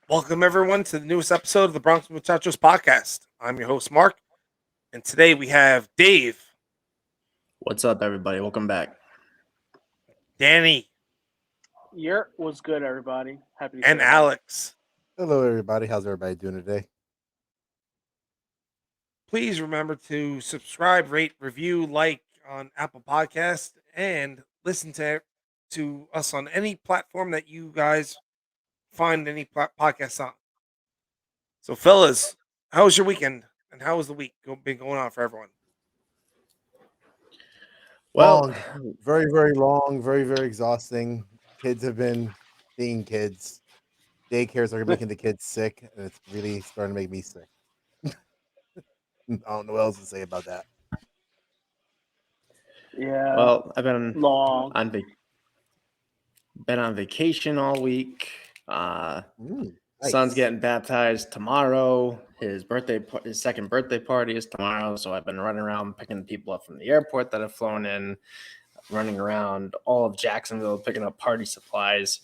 Welcome, everyone, to the newest episode of the Bronx Muchachos podcast. I'm your host, Mark, and today we have Dave, What's up, everybody? Welcome back. Danny, Was good, everybody. Happy to and share about it. Alex. Hello, everybody. How's everybody doing today? Please remember to subscribe, rate, review, like on Apple Podcasts, and listen to us on any platform that you guys find any podcasts on. So, fellas, how was your weekend, and how was the week been going on for everyone? Well, Long, very, very long, very, very exhausting. Kids have been being kids. Daycares are making the kids sick, and it's really starting to make me sick. I don't know what else to say about that. Yeah, I've been long. on vacation all week. Son's Nice. getting baptized tomorrow. His second birthday party is tomorrow. So I've been running around picking people up from the airport that have flown in, running around all of Jacksonville picking up party supplies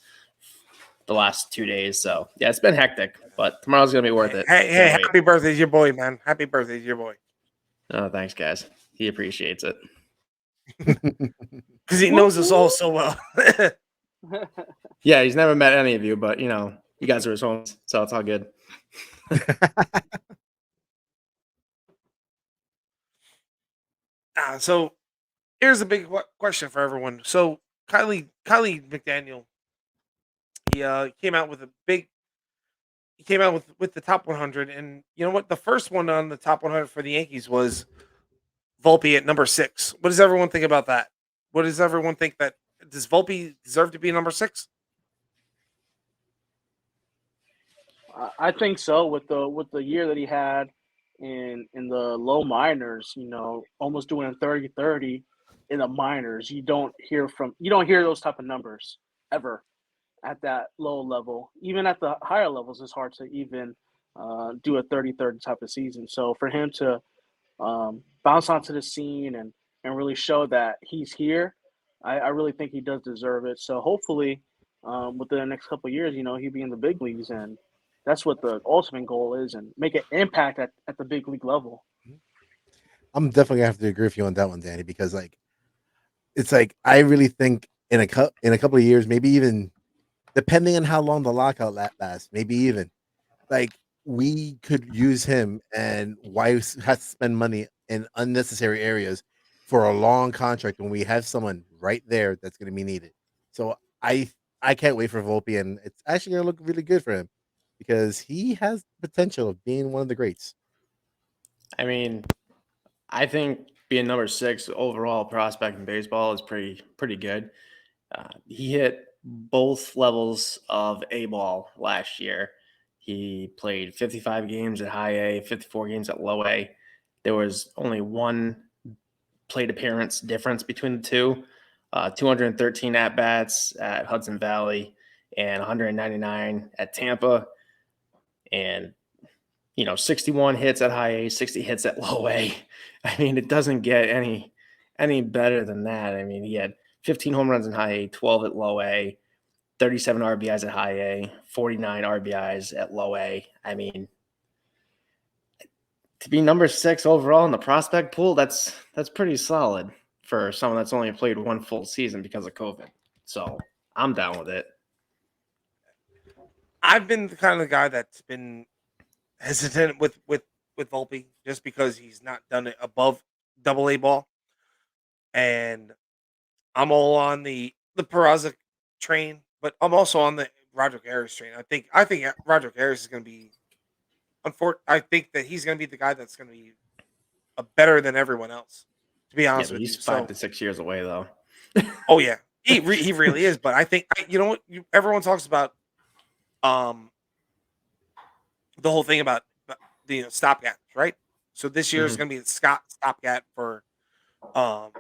the last 2 days. So yeah, it's been hectic, but tomorrow's gonna be worth it. Hey, Can't wait. happy birthday to your boy, man. Happy birthday to your boy. Oh, thanks, guys. He appreciates it. Because he knows us all so well. Yeah, he's never met any of you, but you guys are his homies, so it's all good. So here's a big question for everyone. So Kylie McDaniel, he came out with with the top 100, and you know what? The first one on the top 100 for the Yankees was Volpe at number 6. What does everyone think about that? What does everyone think that does Volpe deserve to be number 6? I think so. With the year that he had in the low minors, almost doing a 30-30 in the minors. You don't hear those type of numbers ever at that low level. Even at the higher levels, it's hard to even do a 30-30 type of season. So for him to bounce onto the scene and really show that he's here, I really think he does deserve it. So hopefully, within the next couple of years, he'll be in the big leagues, and that's what the ultimate goal is, and make an impact at the big league level. I'm definitely gonna have to agree with you on that one, Danny, because it's like I really think in a couple of years, maybe even depending on how long the lockout lasts, maybe even like we could use him, and why has to spend money in unnecessary areas for a long contract when we have someone right there that's going to be needed. So I can't wait for Volpe, and it's actually going to look really good for him because he has potential of being one of the greats. I mean, I think being number 6 overall prospect in baseball is pretty good. He hit both levels of A ball last year. He played 55 games at high A, 54 games at low A. There was only one plate appearance difference between the two. 213 at bats at Hudson Valley and 199 at Tampa, and 61 hits at high A, 60 hits at low A. I mean, it doesn't get any better than that. I mean, he had 15 home runs in high A, 12 at low A, 37 RBIs at high A, 49 RBIs at low A. I mean, to be number 6 overall in the prospect pool, that's pretty solid for someone that's only played one full season because of COVID. So I'm down with it. I've been the kind of guy that's been hesitant with Volpe just because he's not done it above double A ball, and I'm all on the Peraza train, but I'm also on the Roderick Harris train. I think Roderick Harris is going to be I think that he's going to be the guy that's going to be a better than everyone else. To be Yeah, honest but with you, he's 5 so to 6 years away, though. oh yeah, he really is. But I think you know what everyone talks about um the whole thing about the stopgap, right? So this year is Mhm. going to be the stopgap um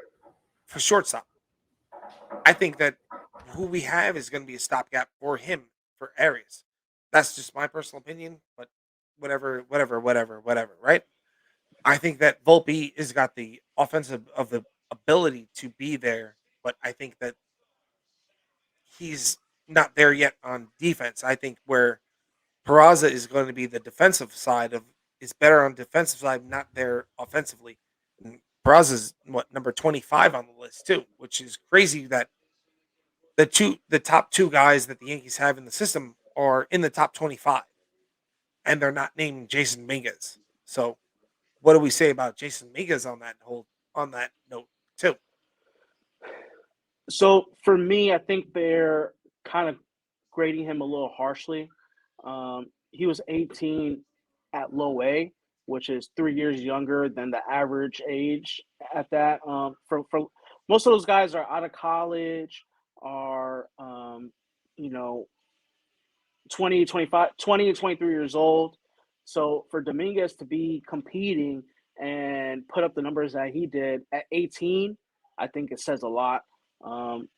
for shortstop. I think that who we have is going to be a stopgap for him for Arias. That's just my personal opinion, but whatever, right? I think that Volpe has got the offensive of the ability to be there, but I think that he's not there yet on defense. I think where Peraza is going to be the defensive side is better on defensive side, not there offensively. And Peraza's number 25 on the list too, which is crazy that the top two guys that the Yankees have in the system are in the top 25, and they're not named Jason Mingus. So, what do we say about Jason Mingus on that note too? So for me, I think they're kind of grading him a little harshly. He was 18 at low A, which is 3 years younger than the average age at that. For most of those guys are out of college, are you know 20, 25, 20 to 23 years old. So for Dominguez to be competing and put up the numbers that he did at 18, I think it says a lot. Um,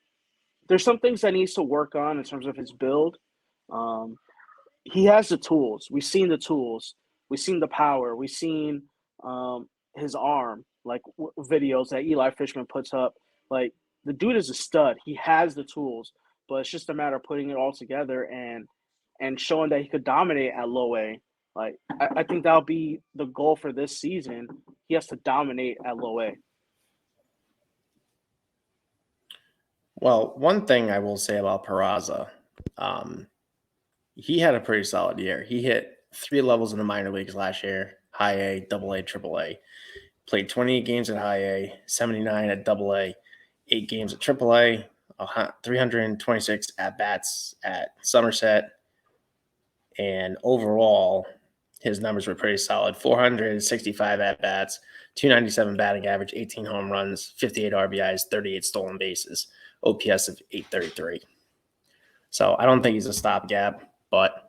there's some things that needs to work on in terms of his build. Um, he has the tools. We've seen the tools. We've seen the power. We've seen his arm, like videos that Eli Fishman puts up. Like the dude is a stud. He has the tools, but it's just a matter of putting it all together and showing that he could dominate at low A. Like I think that'll be the goal for this season. He has to dominate at low A. Well, one thing I will say about Peraza, he had a pretty solid year. He hit 3 levels in the minor leagues last year: high A, double A, triple A. Played 28 games at high A, 79 at double A, 8 games at triple A, 326 at bats at Somerset. And overall, his numbers were pretty solid: 465 at bats, 297 batting average, 18 home runs, 58 RBIs, 38 stolen bases, OPS of 833. So I don't think he's a stopgap, but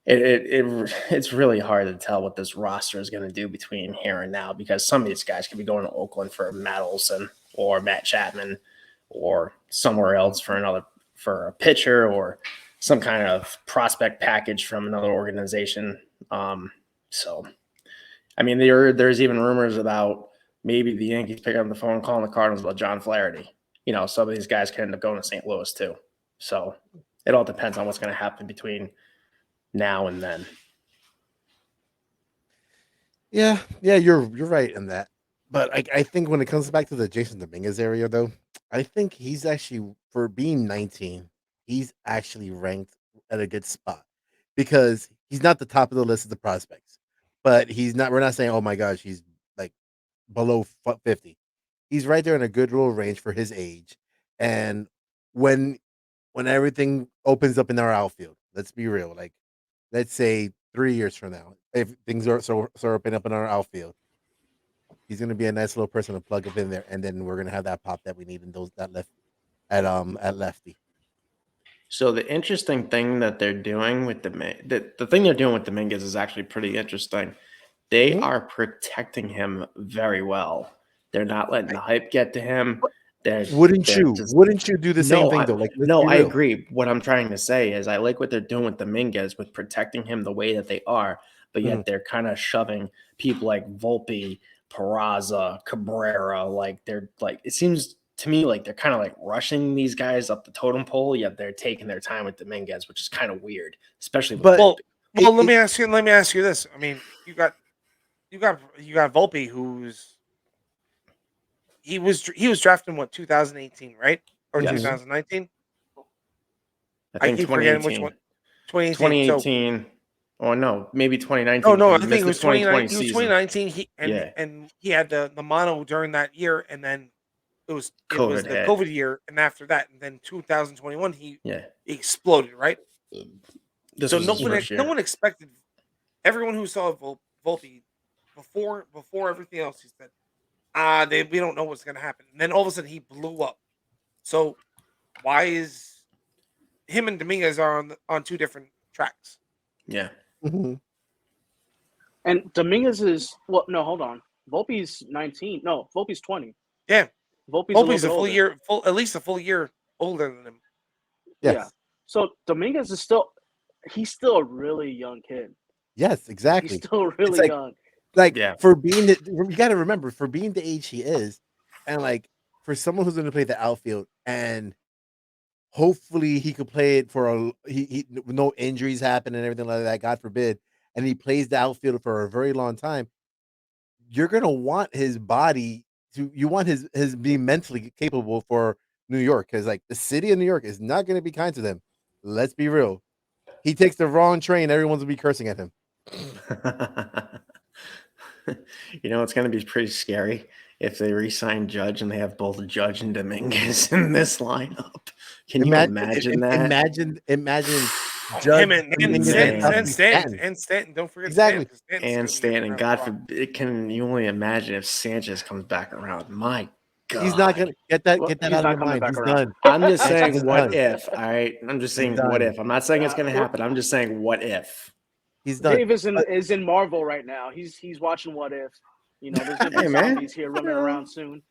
it's really hard to tell what this roster is going to do between here and now, because some of these guys could be going to Oakland for Matt Olson or Matt Chapman, or somewhere else for a pitcher, or some kind of prospect package from another organization. So, I mean, there's even rumors about maybe the Yankees picking up the phone and calling the Cardinals about John Flaherty. Some of these guys can end up going to St. Louis too. So it all depends on what's going to happen between now and then. Yeah, you're right in that. But I think when it comes back to the Jason Dominguez area, though, I think he's actually, for being 19, he's actually ranked at a good spot, because he's not the top of the list of the prospects, but he's not. We're not saying, oh my gosh, he's like below 50. He's right there in a good little range for his age. And when everything opens up in our outfield, let's be real, like let's say 3 years from now, if things are so open up in our outfield, he's gonna be a nice little person to plug up in there, and then we're gonna have that pop that we need in those that left at lefty. So the interesting thing that they're doing with the thing they're doing with Dominguez is actually pretty interesting. They Mhm. are protecting him very well. They're not letting the hype get to him. They're Wouldn't just you do the same no, thing though? Like, let's no, be I real. agree. What I'm trying to say is I like what they're doing with Dominguez, with protecting him the way that they are, but Mhm. yet they're kind of shoving people like Volpe, Peraza, Cabrera. Like they're like, it seems to me like they're kind of like rushing these guys up the totem pole, yet they're taking their time with Dominguez, which is kind of weird, especially with But Well, Volpe. well, it, let me ask you this. I mean, you got Volpe, he was drafted in what, 2018, right? Or Yes, mhm. 2019? I I think keep forgetting which 2018. one. 2018. So 2018, or no, maybe 2019 no, no, because I he think missed it the was 2020 It was season. 2019. Yeah, And he had the mono during that year, and then it was COVID the hit. COVID year, and after that, and then 2021 he Yeah, exploded, right? this So was his first no year. one expected, everyone who saw Volpe before everything else, he said, we don't know what's gonna happen. And then all of a sudden he blew up. So why is him and Dominguez are on two different tracks? Yeah. Mhm. And Dominguez is well. No, hold on. Volpe's 19. No, Volpe's 20. Yeah, Volpe's a little Volpe's bit a older. at least a full year older than him. Yeah. Yes, So Dominguez is still he's still a really young kid. yes, He's exactly. still It's really young. like Yeah. for being you got to remember, for being the age he is, and like for someone who's going to play the outfield, and hopefully he could play it for he no injuries happen and everything like that, God forbid, and he plays the outfield for a very long time. You're gonna want his body you want his being mentally capable for New York because like the city of New York is not gonna be kind to them. Let's be real. He takes the wrong train, everyone's gonna be cursing at him. It's going to be pretty scary if they re-sign Judge and they have both Judge and Dominguez in this lineup. Can you imagine that? Imagine Judge Him and Dominguez and Stanton. Don't forget Exactly. And God forbid, can you only imagine if Sanchez comes back around? My God. He's not gonna get that Well, get that he's out not of your coming mind. back He's around. done. I'm just Sanchez saying is what done. if, all right? I'm just saying what done. if. I'm not saying it's going to happen. I'm just saying what if. He's done. Dave is in Marvel right now. He's watching What If. There's gonna be Hey, man. zombies here running around soon.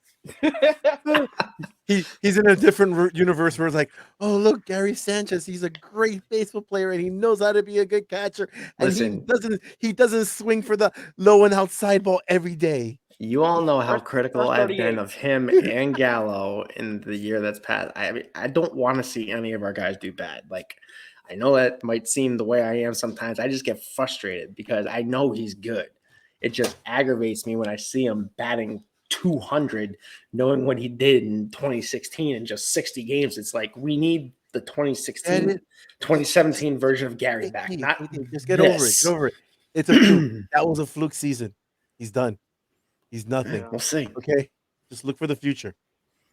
He's in a different universe where it's like, oh look, Gary Sanchez, he's a great baseball player and he knows how to be a good catcher, and Listen. he doesn't swing for the low and outside ball every day. You all know how First critical I've 38. been of him and Gallo in the year that's passed. I mean, I don't want to see any of our guys do bad. Like, I know that might seem the way I am sometimes. I just get frustrated because I know he's good. It just aggravates me when I see him batting 200, knowing what he did in 2016 in just 60 games. It's like we need the 2017 version of Gary back. Not Just get over it. this. Get over it. It's a fluke. That was a fluke season. He's done. He's nothing. Yeah. We'll see. Okay, just look for the future.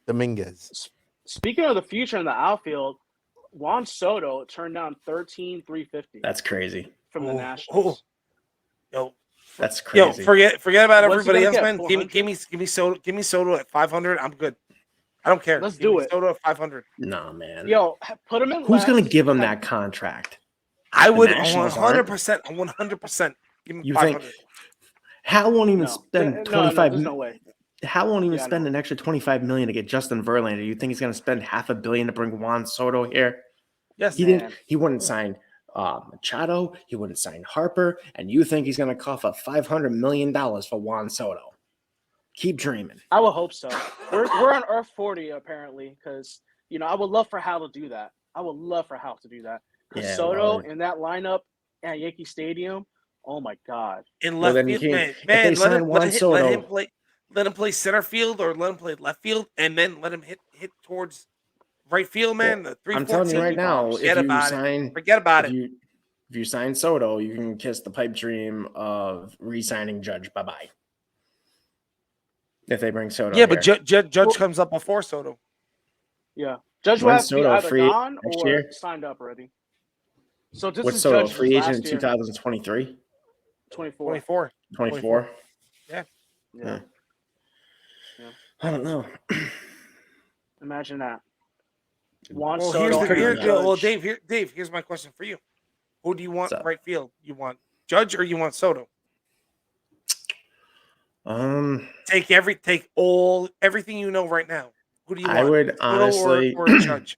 Dominguez. Speaking of the future in the outfield, Juan Soto turned down $13,350 That's crazy. from the Oh, Nationals. That's Yo, crazy. forget about What's he everybody gonna else, get, man. 400? Give me Soto at 500. I'm good. I don't care. Let's Give do me it. Soto at 500. No, man. Yo, put him in. Who's left. going to give him Have- that contract? I would Nationals aren't? 100%. 100%. Give me You 500. think Hal won't even No. spend No, 25 there's no way. Hal won't even Yeah, spend an extra 25 million to get Justin Verlander. You think he's going to spend $500 million to bring Juan Soto here? Yes. He wouldn't sign Machado. He wouldn't sign Harper. And you think he's going to cough up $500 million for Juan Soto? Keep dreaming. I would hope so. We're on Earth 40 apparently, because I would love for Hal to do that. I would love for Hal to do that. Because Yeah, Soto well, in that lineup at Yankee Stadium, oh my God. In Well, left then you field, can't- if man, they sign Juan Soto- let him play center field or let him play left field, and then let him hit towards right field, man. Well, The 3-4 I'm telling you right team now, bombs. if Forget you about sign, Forget about if it. you sign Soto, you can kiss the pipe dream of re-signing Judge. Bye-bye. If they bring Soto Yeah, but here. Judge comes up before Soto. Yeah. Judge will When's have to be Soto either free gone next or year? signed up already. So this What's is Soto, Judge's free agent last in year. 2023? 24. 24. 24? Yeah. Yeah. Yeah. I don't know. Imagine that. Juan Well, Soto and Judge. Dave, here's my question for you. Who do you want What's up? right field? You want Judge or you want Soto? Take everything you know right now. Who do you want? I would Soto honestly, or Judge?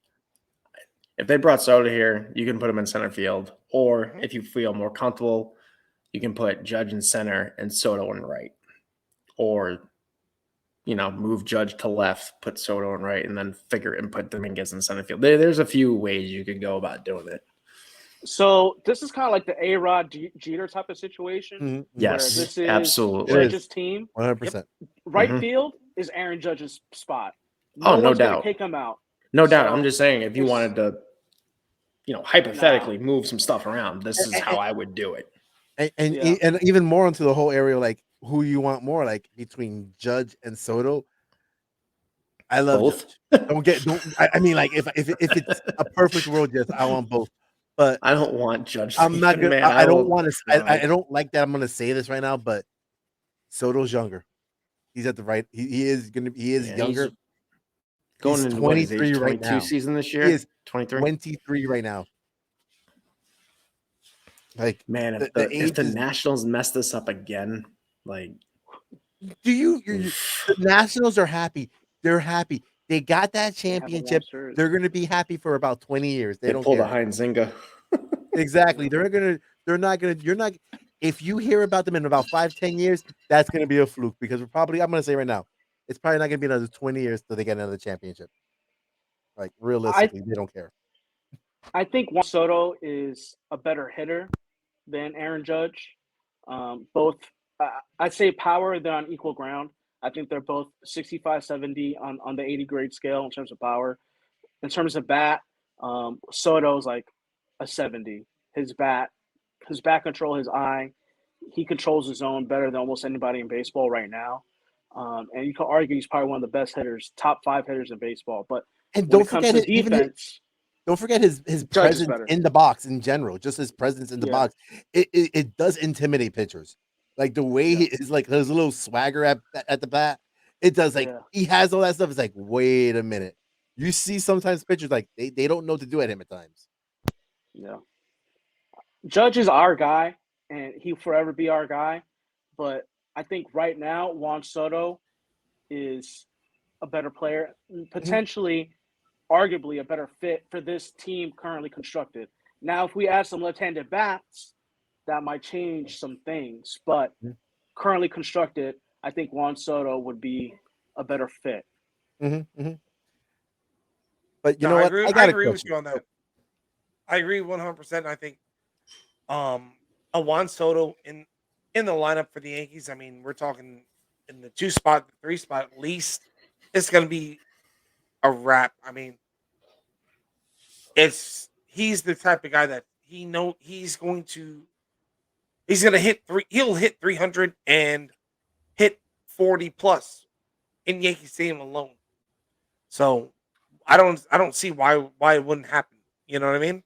if they brought Soto here, you can put him in center field. Or Mhm. if you feel more comfortable, you can put Judge in center and Soto in right. Or, move Judge to left, put Soto in right, and then put Dominguez in center field. There's a few ways you could go about doing it. So this is kind of like the A-Rod Jeter type of situation. Mhm. Yes, Where this is absolutely. Judge's team. 100%. Right Mhm. field is Aaron Judge's spot. Oh, no one's gonna doubt. kick him out. No doubt. So, I'm just saying, if you it's- wanted to, hypothetically move some stuff around, this is how I would do it. And Yeah. and even more into the whole area, like who you want more, like between Judge and Soto. I love Both. Judge. I mean, like if it's a perfect world, yes, I want both. But I don't want Judge. I'm not leaving, good. man. I don't want to. no. I don't like that. I'm going to say this right now, but Soto's younger. He's at the right. He is going to. He is Yeah, younger. he's going He's into what, his 23 age right 22 now. season this He year. is 23. 23 right now. Like, Man, if the the age is- Nationals mess this up again, like, do you? The Nationals are happy. They're happy. They got that championship. They're going to be happy for about 20 years. They don't pull care. the Heinzinga. Exactly. They're not gonna. You're not. If you hear about them in about 5-10 years, that's gonna be a fluke because I'm gonna say right now, it's probably not gonna be another 20 years till they get another championship. Like realistically, they don't care. I think Juan Soto is a better hitter than Aaron Judge. Both, I'd say power, they're on equal ground. I think they're both 65, 70 on the 80 grade scale in terms of power. In terms of bat, Soto's like a 70. His bat control, his eye, he controls his zone better than almost anybody in baseball right now. And you can argue he's probably one of the best hitters, top 5 hitters in baseball. But And when it comes to defense, don't forget his Judge is presence better. in the box in general. Just his presence in the box, it does intimidate pitchers. Like the way he is, like his little swagger at the bat. It does. Like he has all that stuff. It's like, wait a minute. You see sometimes pitchers like they don't know what to do at him at times. Yeah. Judge is our guy, and he'll forever be our guy. But I think right now, Juan Soto is a better player, potentially, arguably a better fit for this team currently constructed. Now, if we add some left-handed bats, that might change some things. But currently constructed, I think Juan Soto would be a better fit. But you know what? I agree with you on that. I agree 100%. I think a Juan Soto in the lineup for the Yankees. I mean, we're talking in the 2 spot, the 3 spot at least. It's going to be a wrap. I mean, he's the type of guy that he's going to hit he'll hit 300 and hit 40 plus in Yankee Stadium alone. So I don't see why it wouldn't happen. You know what I mean?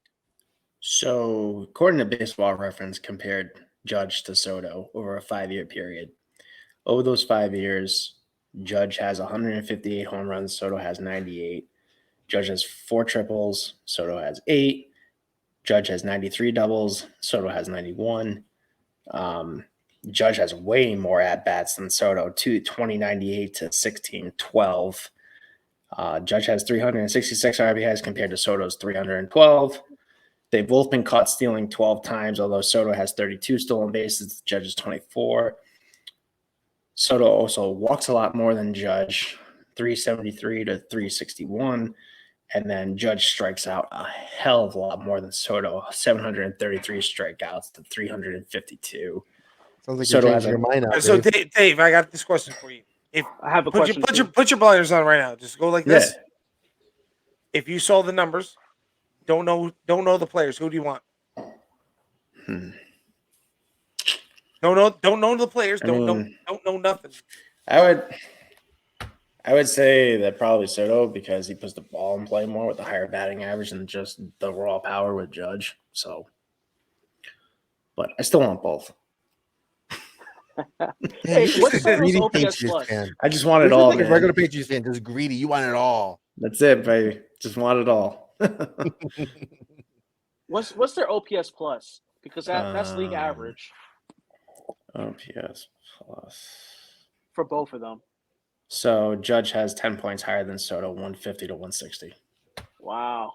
So according to Baseball Reference, compared Judge to Soto over a 5-year period. Over those 5 years, Judge has 158 home runs. Soto has 98. Judge has 4 triples. Soto has 8. Judge has 93 doubles. Soto has 91. Judge has way more at-bats than Soto, 2098 to 1612. Judge has 366 RBIs compared to Soto's 312. They've both been caught stealing 12 times, although Soto has 32 stolen bases. Judge is 24. Soto also walks a lot more than Judge, 373 to 361. And then Judge strikes out a hell of a lot more than Soto, 733 strikeouts to 352. Sounds like Soto you're has changing your mind out. So Dave, I got this question for you. If I have a question. Put your blinders on right now. Just go like this. If you saw the numbers, don't know the players, who do you want? Don't know the players. Don't know nothing. I would say that probably Soto, because he puts the ball in play more with the higher batting average than just the raw power with Judge. So, but I still want both. Hey, what's Soto's OPS Patriots plus? fan. I just want it all, Like a man. regular Patriots fan, just greedy. You want it all. That's it, baby. Just want it all. What's their OPS plus? Because that's league average OPS plus for both of them. So Judge has 10 points higher than Soto, 150 to 160. Wow.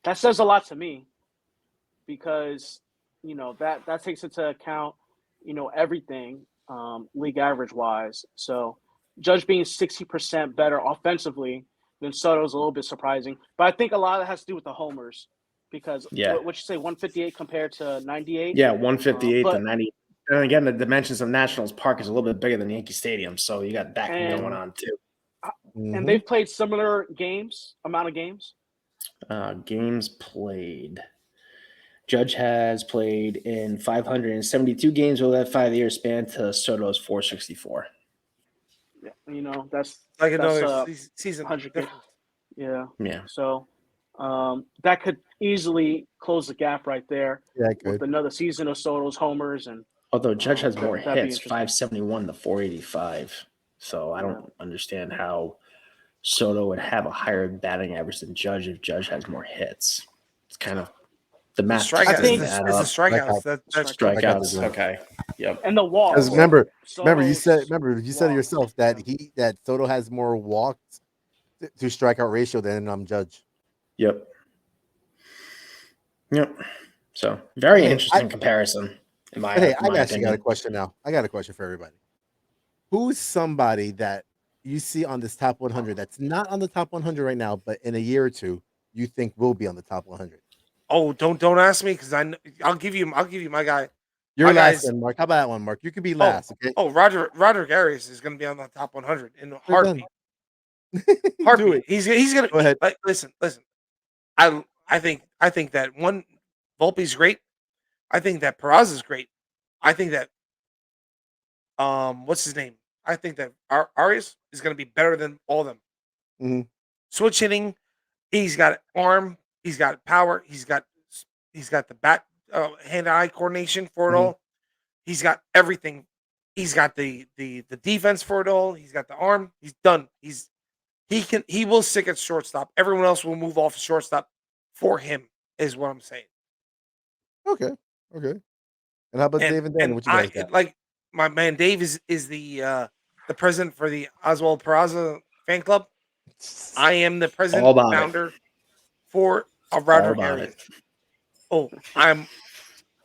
That says a lot to me, because that takes into account everything league average wise. So Judge being 60% better offensively than Soto is a little bit surprising, but I think a lot of that has to do with the homers, because what you say, 158 compared to 98. 158 to 90. And again, the dimensions of Nationals Park is a little bit bigger than Yankee Stadium, so you got that going on too. And they've played similar amount of games. Games played. Judge has played in 572 games over that 5-year span to Soto's 464. Yeah, that's like another season. Yeah. Yeah. So that could easily close the gap right there. Yeah, it could. With another season of Soto's homers, and although Judge has more hits, 571 to 485. So I don't understand how Soto would have a higher batting average than Judge if Judge has more hits. It's kind of the math. Strikeouts. It's the strikeouts. That's strikeouts. Okay. Yep. And the walks. Because remember, you said yourself that Soto has more walks to strikeout ratio than Judge. Yep. So very interesting comparison. I actually got a question now. I got a question for everybody. Who's somebody that you see on this top 100 that's not on the top 100 right now, but in a year or two, you think will be on the top 100? Oh, don't ask me because I'll give you my guy. You're My last guy's then, Mark. How about that one, Mark? You could be oh last, okay? Roderick Arias is going to be on the top 100 in a We're done. heartbeat. Do it. He's going Go to ahead. like listen. I think that one Volpe's great. I think that Peraza's great. I think that what's his name? I think that Arias is going to be better than all of them. Mhm. Switch hitting. He's got arm. He's got power. He's got the bat hand-eye coordination for it Mhm. all. He's got everything. He's got the defense for it all. He's got the arm. He's done. He will stick at shortstop. Everyone else will move off shortstop for him. Is what I'm saying. Okay. Okay. And how about And Dave and Danny? and What you guys got? like my man Dave is the president for the Oswald Peraza fan club. I am the president All and about it. founder for All Roderick about Arias. it. Oh,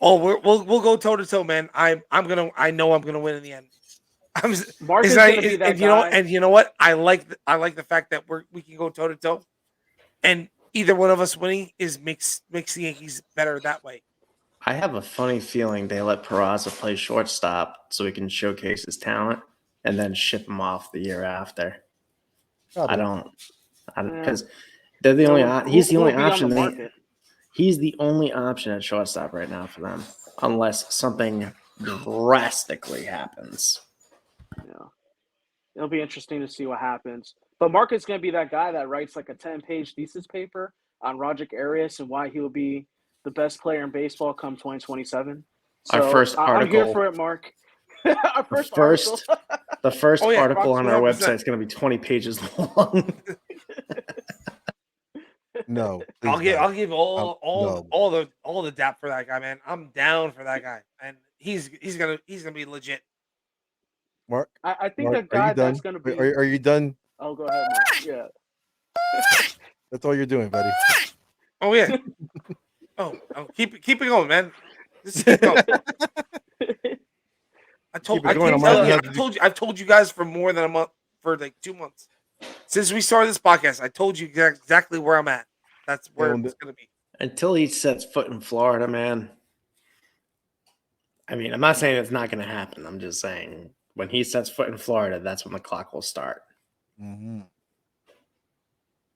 we'll go toe to toe, man. I know I'm gonna win in the end. Mark It's is not, going to be that and guy. you know what? I like the fact that we can go toe to toe, and either one of us winning makes the Yankees better that way. I have a funny feeling they let Peraza play shortstop so he can showcase his talent and then ship him off the year after. I Probably. don't, Yeah. because they're the only. He's the Who only will be on option. the market? He's the only option at shortstop right now for them, unless something drastically happens. Yeah. It'll be interesting to see what happens. But Mark is going to be that guy that writes like a 10-page thesis paper on Roderick Arias and why he will be the best player in baseball come 2027. Our So first I'm here article, for it, Mark. Our the first article. first Oh yeah, article on our 100%. website is going to be 20 pages long. No, I'll please give no. I'll give all No. all the dap for that guy, man. I'm down for that guy, and he's gonna be legit. Mark, I think Mark, the are you guy that's done? going to Are, be. are you done? Oh, go ahead, Mark. Yeah. That's all you're doing, buddy. Oh yeah. Oh, keep it going, man. Just keep going. Keep it I going. keep I might telling you. have to do. I've told you guys for more than a month, for like 2 months since we started this podcast. I told you exactly where I'm at. That's where And it's gonna be. Until he sets foot in Florida, man. I mean, I'm not saying it's not going to happen. I'm just saying when he sets foot in Florida, that's when the clock will start. Mhm.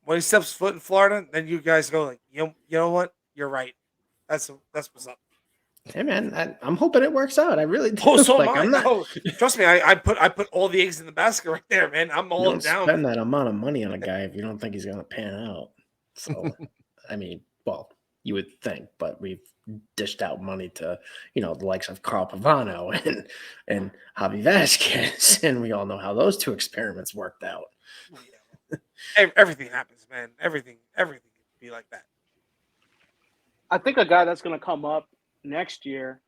When he steps foot in Florida, then you guys go like, you know what? You're right. That's what's up. Hey, man, I'm hoping it works out. I really do. Oh, so am like, I. I'm not. Oh, trust me, I put all the eggs in the basket right there, man. I'm You all don't down. spend that amount of money on a guy if you don't think he's going to pan out. So, I mean, well, you would think, but we've dished out money to, the likes of Carl Pavano and Javi Vasquez, and we all know how those two experiments worked out. Oh, yeah. Everything happens, man. Everything can be like that. I think a guy that's going to come up next year,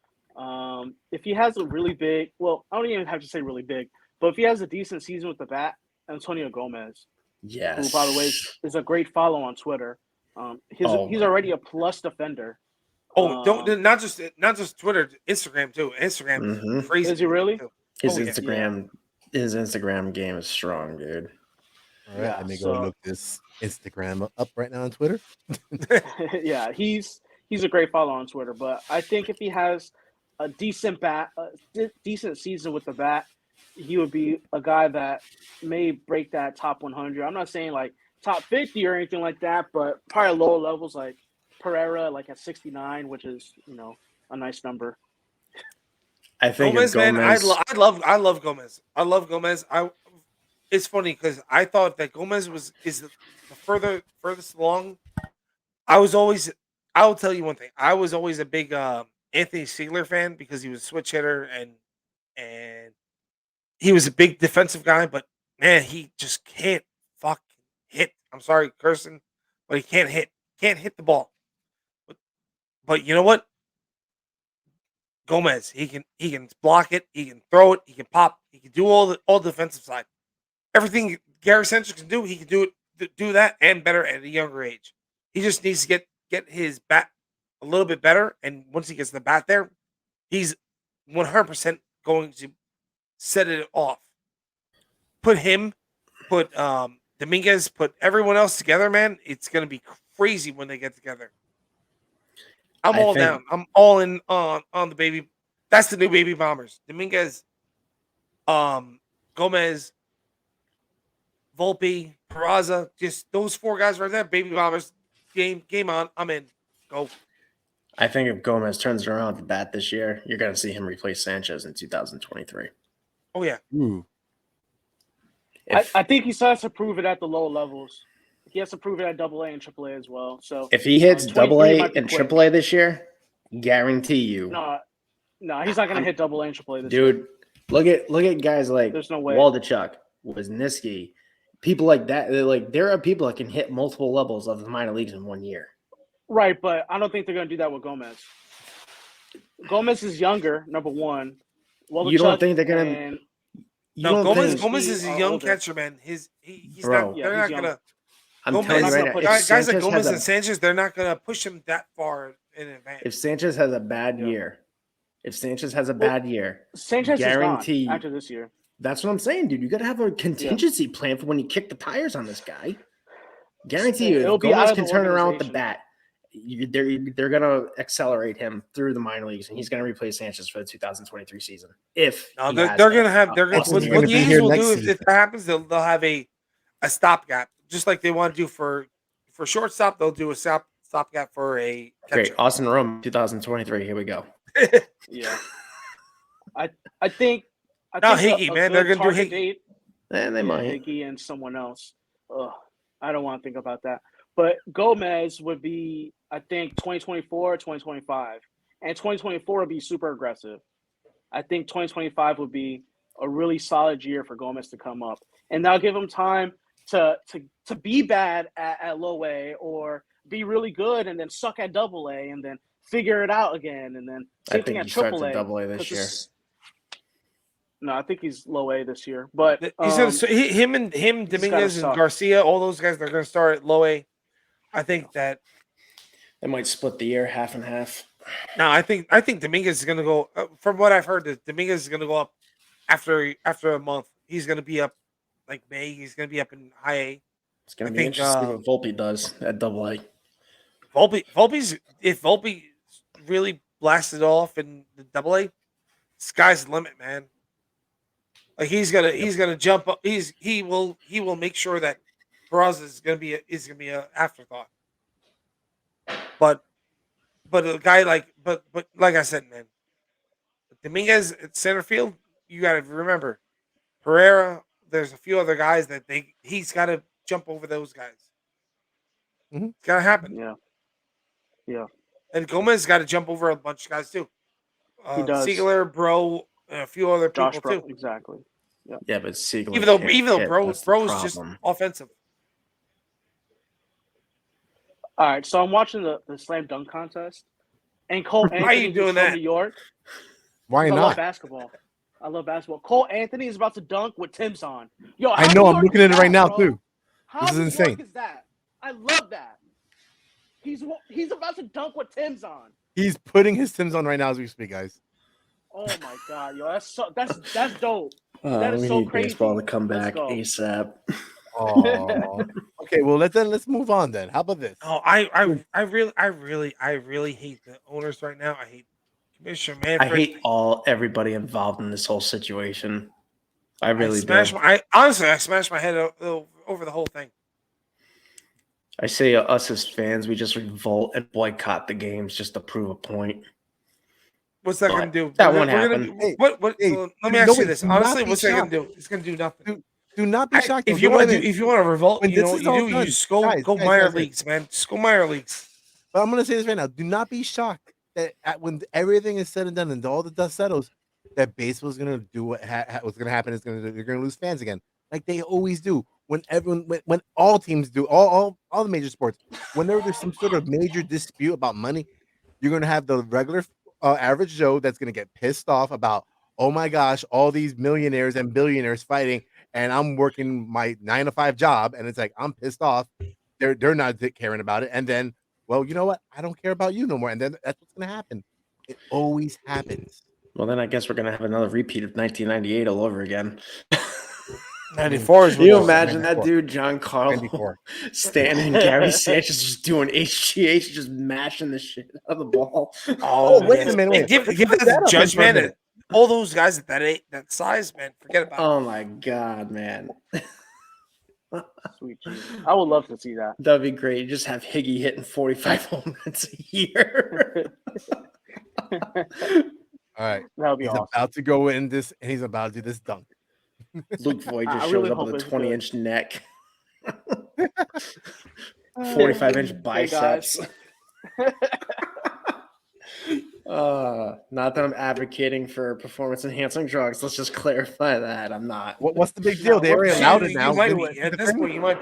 if he has a really big, well, I don't even have to say really big, but if he has a decent season with the bat, Antonio Gomez, Yes. who, by the way, is a great follow on Twitter. He's already a plus defender. Oh, not just Twitter, Instagram too. Instagram crazy. Is he really? Too. His Oh, yeah. Instagram game is strong, dude. All right, Yeah, let me go look this Instagram up right now on Twitter. Yeah, he's a great follow on Twitter. But I think if he has a decent decent season with the bat, he would be a guy that may break that top 100. I'm not saying like top 50 or anything like that, but probably lower levels like Pereira, like at 69, which is a nice number. I think Gomez, man, I love Gomez. I love Gomez. It's funny because I thought that Gomez is the furthest along. I'll tell you one thing. I was always a big Anthony Siegler fan because he was a switch hitter and he was a big defensive guy, but man, he just can't fucking hit. I'm sorry, cursing, but he can't hit. Can't hit the ball. But you know what? Gomez, he can block it, he can throw it, he can pop, he can do all defensive side. Everything Gary Sanchez can do, he can do that and better at a younger age. He just needs to get his bat a little bit better, and once he gets the bat there, he's 100% going to set it off. Put him put Dominguez, put everyone else together, man, it's gonna be crazy when they get together. I'm I all think down. I'm all in on the baby. That's the new baby bombers. Dominguez, Gomez, Volpe, Peraza, just those 4 guys right there, baby bombers. Game on. I'm in. Go. I think if Gomez turns it around at the bat this year, you're going to see him replace Sanchez in 2023. Oh yeah. Ooh. I think he still has to prove it at the low levels. He has to prove it at Double A and Triple A as well. So If he hits 23 Double A might be and quick. Triple A this year, guarantee you, No, he's not going to hit Double A and Triple A this dude. year. Look at guys like There's no way. Waldachuk, Wisniewski, people like that. There are people that can hit multiple levels of the minor leagues in 1 year. Right, but I don't think they're going to do that with Gomez. Gomez is younger, number one. You don't think they're going to? No, Gomez Gomez is a young catcher, man. He's Bro. not. They're not gonna. I'm Gomez, telling you right now, if guys like Sanchez Gomez has and Sanchez, they're not gonna push him that far in advance. if Sanchez has a bad year, Sanchez guarantee is gone after this year. That's what I'm saying, dude. You got to have a contingency plan for when you kick the tires on this guy. Guarantee you, It'll if be out Gomez of can the turn around with the organization. bat, they're going to accelerate him through the minor leagues, and he's going to replace Sanchez for the 2023 season. If No, he they're has gonna that have. They're gonna. awesome What year. gonna the be Yankees here will next do if season. that happens, they'll have a stopgap, just like they want to do for shortstop. They'll do a stopgap for a Great, catcher. Austin Rome, 2023. Here we go. Yeah. I think No, a Higgy, man, they're good gonna do target Higgy. date. And they might. Higgy and someone else. Ugh, I don't want to think about that. But Gomez would be, I think, 2024, 2025. And 2024 would be super aggressive. I think 2025 would be a really solid year for Gomez to come up. And that'll give him time to be bad at low A or be really good and then suck at Double A and then figure it out again. And then I same thing think at he starts Triple at A. Double A this year. No, I think he's low A this year. But He's gonna him Dominguez and suck. Garcia, all those guys, they're gonna start at low A. I think that. They might split the year half and half. No, I think Dominguez is gonna go. From what I've heard, that Dominguez is gonna go up after a month. He's gonna be up like May. He's gonna be up in high A. It's going I to be think, interesting to see what Volpe does at Double A. If Volpe really blasted off in the Double A, sky's the limit, man. Like he's gonna jump up. He will make sure that Peraza is gonna be a afterthought. But a guy but like I said, man, Dominguez at center field, you got to remember Pereira. There's a few other guys that he's got to jump over those guys. Mhm. It's got to happen. Yeah. And Gomez got to jump over a bunch of guys too. He does. Siegler, Bro, and a few other people Josh Bro, too. exactly. Yeah, but Siegler Even though can't Bro hit, that's the is just problem. offensive. All right, so I'm watching the slam dunk contest, and Cole Anthony, Why are you who's doing from that? New York. Why I love not? basketball. Cole Anthony is about to dunk with Tim's on. Yo, I how know. New I'm York looking is at it right that, now bro? too. How This is New insane. York is that? I love that. He's about to dunk with Tim's on. He's putting his Timbs on right now as we speak, guys. Oh my god, yo, that's dope. That is we so need crazy. baseball to come Let's back go. ASAP. Oh. Okay, well let's move on then. How about this? Oh, I really hate the owners right now. I hate Commissioner I Manfred. hate everybody involved in this whole situation. I really do. I smashed my head over the whole thing. I say us as fans, we just revolt and boycott the games just to prove a point. What's that But going to do? that won't happen. What? Hey, Let me ask you this. do not Honestly, be what's that going shocked. to do? It's going to do nothing. Do not be shocked. If you want to revolt, when you know this what is you all do. You done, just go guys, minor guys. leagues, man. Just go minor leagues. But I'm gonna say this right now. Do not be shocked that when everything is said and done and all the dust settles, that baseball is gonna do what's gonna happen is they're gonna lose fans again, like they always do. When all teams do all the major sports, whenever there's some sort of major dispute about money, you're gonna have the regular average Joe that's gonna get pissed off about, oh my gosh, all these millionaires and billionaires fighting, and I'm working my 9-to-5 job, and it's like I'm pissed off. They're not caring about it, and then, well, you know what? I don't care about you no more, and then that's what's gonna happen. It always happens. Well, then I guess we're gonna have another repeat of 1998 all over again. 94 is Can you when imagine that 94. dude, Giancarlo, 94. standing, Gary Sanchez just doing HGH, just mashing the shit out of the ball. Oh, wait a man. minute. Hey, Wait. give Let's that look to that up Judge, for a man. minute. All those guys at that size, man. Forget about it. Oh my god, man. Sweet Jesus. I would love to see that. That'd be great. You just have Higgy hitting 45 home runs a year. All right. That would be He's awesome. about to go in this, and he's about to do this dunk. Luke Voigt I just shows really up hope with a it's good. 20-inch neck. 45-inch Big eyes. biceps. Not that I'm advocating for performance-enhancing drugs. Let's just clarify that. I'm not. What's the big deal? No, They already what's- allowed it now. You might do be. it. At this point, you might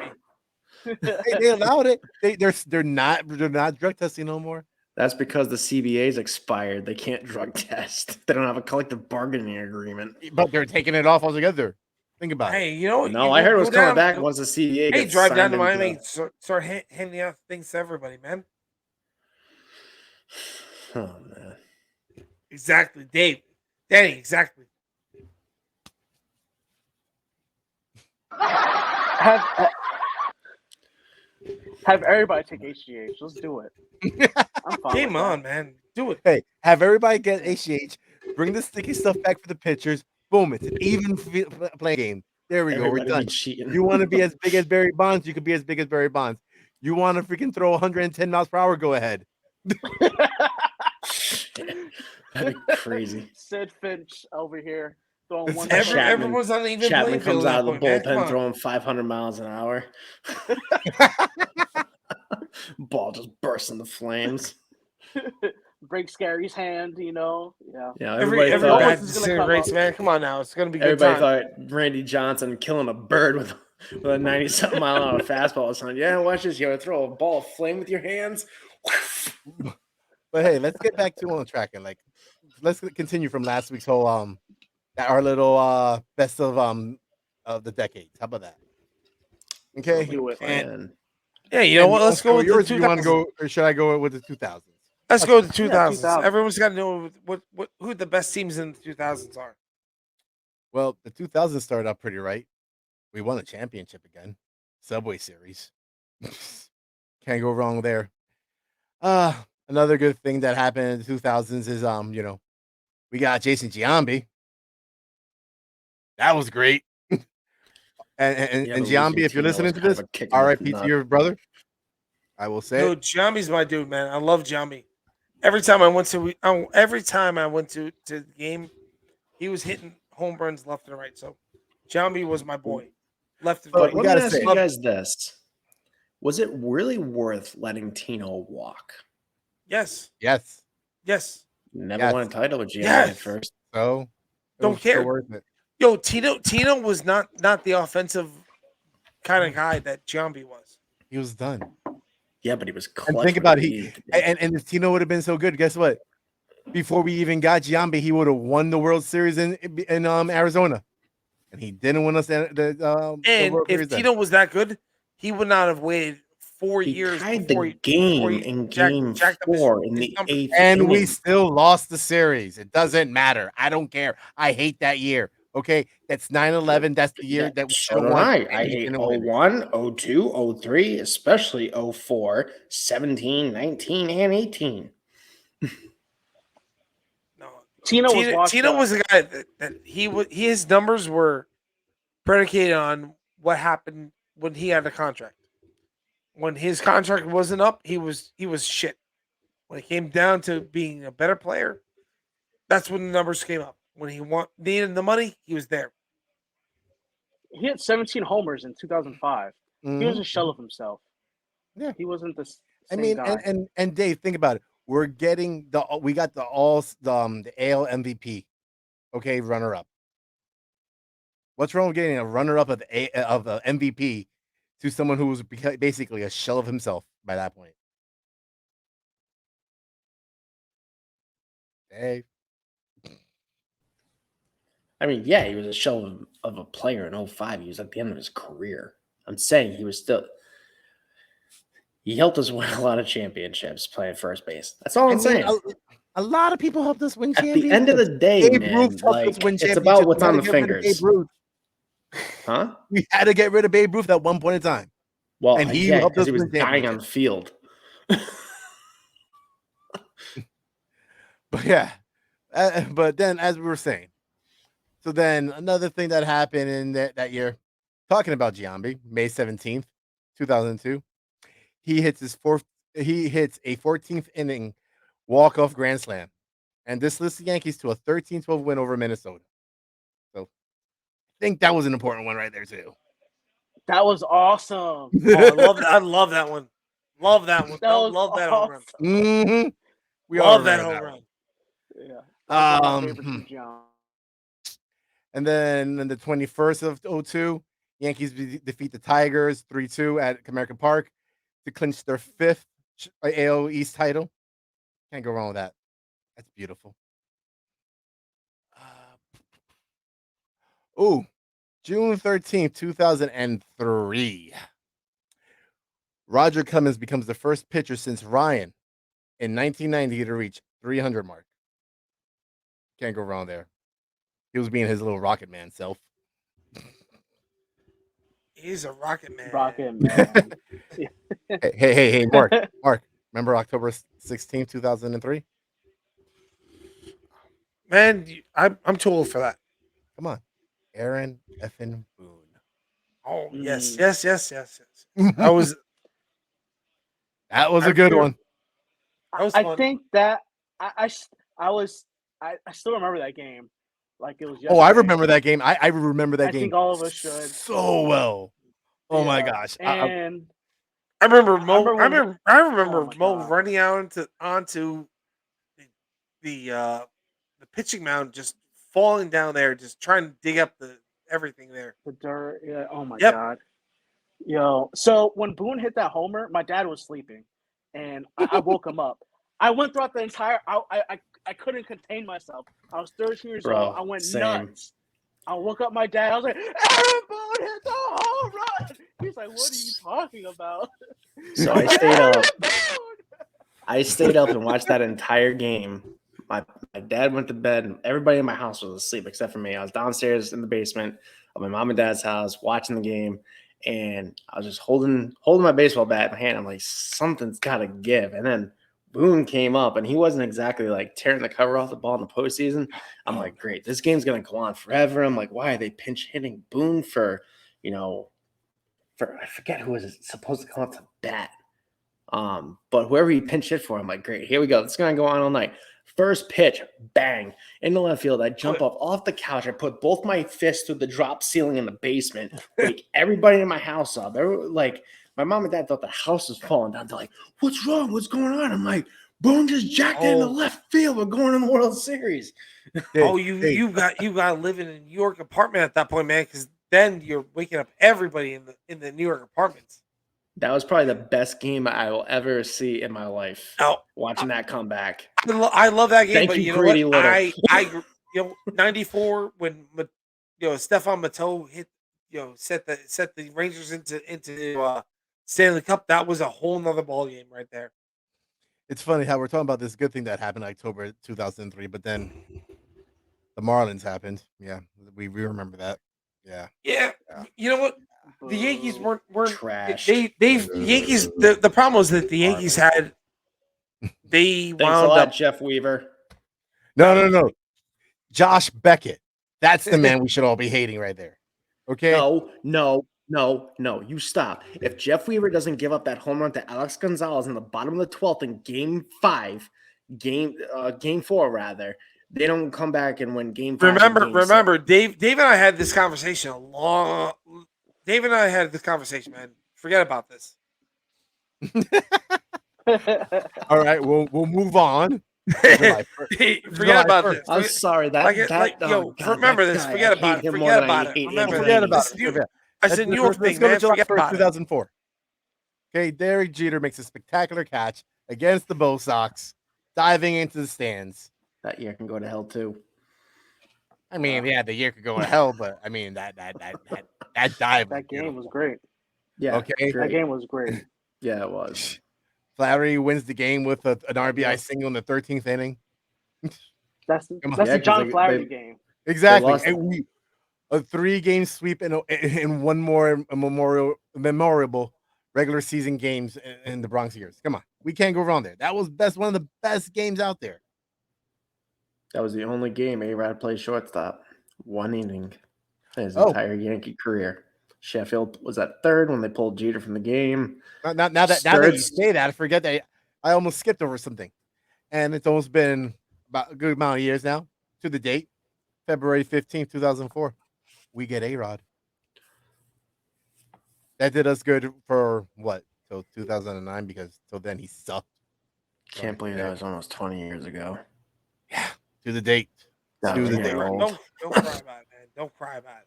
be. They allowed it. They're not drug testing no more. That's because the CBA's expired. They can't drug test. They don't have a collective bargaining agreement. But they're taking it off altogether. Think about it. Hey, you know what? No, You I heard it go was coming down- back once the CBA Hey, gets drive down signed to Miami. into- Start handing out things to everybody, man. Oh, man. Exactly, Dave. Danny, exactly. Have everybody take HGH. Let's do it. I'm fine. Game with on, that. man. Do it. Hey, have everybody get HGH. Bring the sticky stuff back for the pitchers. Boom! It's an even playing game. There we go. We're Everybody done. be cheating. You want to be as big as Barry Bonds? You can be as big as Barry Bonds. You want to freaking throw 110 miles per hour? Go ahead. That'd be crazy. Sid Finch over here throwing one. Chapman- Everyone's on the even Chapman playing field comes at out of that the point, man. Come bullpen on. throwing 500 miles an hour. Ball just bursts into flames. Breaks Gary's hand. Yeah. Yeah, Every everybody bat else is thought, gonna come disintegrates, up. man. Come on now. It's going to be good everybody time. thought Randy Johnson killing a bird with a 90-something mile an hour fastball or something. Yeah, watch this. You want to throw a ball of flame with your hands? But hey, let's get back to on track and let's continue from last week's whole our little best of the decades. How about that? Okay. Do it. And Yeah, you know what? Let's go with the yours. You want to 2000s. go, or should I go with the 2000s? Let's go with the Yeah, 2000s. 2000s. Everyone's got to know who the best teams in the 2000s are. Well, the 2000s started out pretty right. We won a championship again, Subway Series. Can't go wrong there. Another good thing that happened in the 2000s is we got Jason Giambi. That was great. and Yeah, the Giambi, losing if you're team, that listening was to kind of this, a kick in the R.I.P. to nuts. your brother. I will say Yo, it. Giambi's my dude, man. I love Giambi. Every time I went to the game, he was hitting home runs left and right. So Giambi was my boy, left and But right. we Let me gotta ask say- you guys this. Was it really worth letting Tino walk? Yes, Yes. yes. Never Yes. won a title with Giambi Yes. at first. So it Don't was still care. worth it. Yo, Tino was not the offensive kind of guy that Giambi was. He was done. Yeah, but he was clutch. And think when about he it. needed to be. And if Tino would have been so good, guess what? Before we even got Giambi, he would have won the World Series in Arizona, and he didn't win us the And World if Series then. Tino was that good, he would not have waited 4 He years tied before the he game in game jacked up his 4 in the numbers. 8th And we inning. still lost the series. It doesn't matter. I don't care. I hate that year. Okay, that's 9/11. That's the year that we So should have do won. I. and I we hate didn't win. 01, 02, 03, especially 04, 17, 19, and 18. No, Tino was washed Tino up. was a guy that his numbers were predicated on what happened when he had a contract. When his contract wasn't up, he was shit. When it came down to being a better player, that's when the numbers came up. When he needed the money, he was there. He had 17 homers in 2005. He was Mhm. a shell of himself. Yeah. He wasn't the I same mean, guy. and Dave, think about it. We got the AL MVP, okay, runner up. What's wrong with getting a runner up of the MVP to someone who was basically a shell of himself by that point? Dave, I mean, yeah, he was a shell of a player in 05. He was at the end of his career. I'm saying he was still. He helped us win a lot of championships playing first base. That's all I'm saying. a lot of people helped us win At championships. the end of the day, Babe man, Ruth helped us win it's championships. about what's We on gotta the get rid of fingers. Babe Ruth. Huh? We had to get rid of Babe Ruth at one point in time. Well, And he yeah, helped because us he was win dying on the championships. field. But yeah, but then as we were saying, so then another thing that happened in that year, talking about Giambi, May 17th, 2002, he hits a 14th inning walk-off grand slam. And this lists the Yankees to a 13-12 win over Minnesota. So I think that was an important one right there too. That was awesome. Oh, I love that. I love that one. Love that one. That was Love that home run. awesome. Mm-hmm. We all Love that remember home one. run. Yeah, that's one of my favorites from John. And then on the 21st of 02, Yankees defeat the Tigers 3-2 at American Park to clinch their 5th AL East title. Can't go wrong with that. That's beautiful. June 13th, 2003. Roger Clemens becomes the first pitcher since Ryan in 1990 to reach 300 mark. Can't go wrong there. He was being his little Rocket Man self. He's a rocket man. Rocket Man. Hey, Mark. Remember October 16th, 2003? Man, I'm too old for that. Come on. Aaron effing Boone. Oh, yes. That was a good one. That was I fun. think that I still remember that game like it was yesterday. Oh, I remember that game. I remember that I game. think all of us should. So well. Oh my gosh. And I remember I remember Oh my Mo God. running out onto the pitching mound, just falling down there, just trying to dig up everything there. The dirt. Yeah. Oh my Yep. God. Yo. So when Boone hit that homer, my dad was sleeping, and I woke him up. I went throughout the entire. I couldn't contain myself. I was 13 years old. I went nuts. I woke up my dad. I was like, "Aaron Boone hit the home run." He's like, "What are you talking about?" So I stayed up. I stayed up and watched that entire game. My dad went to bed, and everybody in my house was asleep except for me. I was downstairs in the basement of my mom and dad's house watching the game, and I was just holding my baseball bat in my hand. I'm like, something's got to give. And then Boone came up, and he wasn't exactly like tearing the cover off the ball in the postseason. I'm like, great, this game's gonna go on forever. I'm like, why are they pinch hitting Boone for I forget who was supposed to come up to bat. But whoever he pinch hit for, I'm like, great, here we go. It's gonna go on all night. First pitch, bang, in the left field. I jump up off the couch. I put both my fists through the drop ceiling in the basement. Wake everybody in my house up. They were like, my mom and dad thought the house was falling down. They're like, what's wrong? What's going on? I'm like, Boone just jacked it in the left field. We're going in the World Series. You got to live in a New York apartment at that point, man, because then you're waking up everybody in the New York apartments. That was probably the best game I will ever see in my life. Watching that comeback. I love that game. Thank but you, you know Grady what? Little. 94 when Stephon Matteau hit, set the Rangers into Stanley Cup. That was a whole nother ball game right there. It's funny how we're talking about this good thing that happened in October 2003, but then the Marlins happened. Yeah, we remember that. Yeah. You know what? The Yankees weren't trash. The Yankees. The problem was that the Yankees had. They wound up. Jeff Weaver. No. Josh Beckett. That's the man we should all be hating right there. Okay. No. You stop. If Jeff Weaver doesn't give up that home run to Alex Gonzalez in the bottom of the 12th in Game 4 rather, they don't come back and win Game 5. Remember, Dave and I had this conversation Dave and I had this conversation, man. Forget about this. All right, we'll move on. Forget about this. I'm sorry. Remember this. Forget about it. Forget about it. I said New York thing, man. Forget about 2004. Okay, Derek Jeter makes a spectacular catch against the Bo Sox, diving into the stands. That year can go to hell too. I mean, the year could go to hell, but I mean that dive. That game was great. Yeah. Okay. That game was great. Yeah, it was. Flaherty wins the game with an RBI single in the 13th inning. That's the John Flaherty game. Exactly. a 3-game sweep in one more memorable regular season games in the Bronx years. Come on, we can't go wrong there. That was one of the best games out there. That was the only game A-Rod played shortstop. 1 inning in his Oh. entire Yankee career. Sheffield was at third when they pulled Jeter from the game. Now that you say that, I forget that I almost skipped over something, and it's almost been about a good amount of years now to the date, February 15th, 2004. We get A-Rod. That did us good for what till 2009 because till then he sucked. Can't believe that was almost 20 years ago. Yeah, to the date. No, To the yeah, date. old. Don't cry about it, man. Don't cry about it.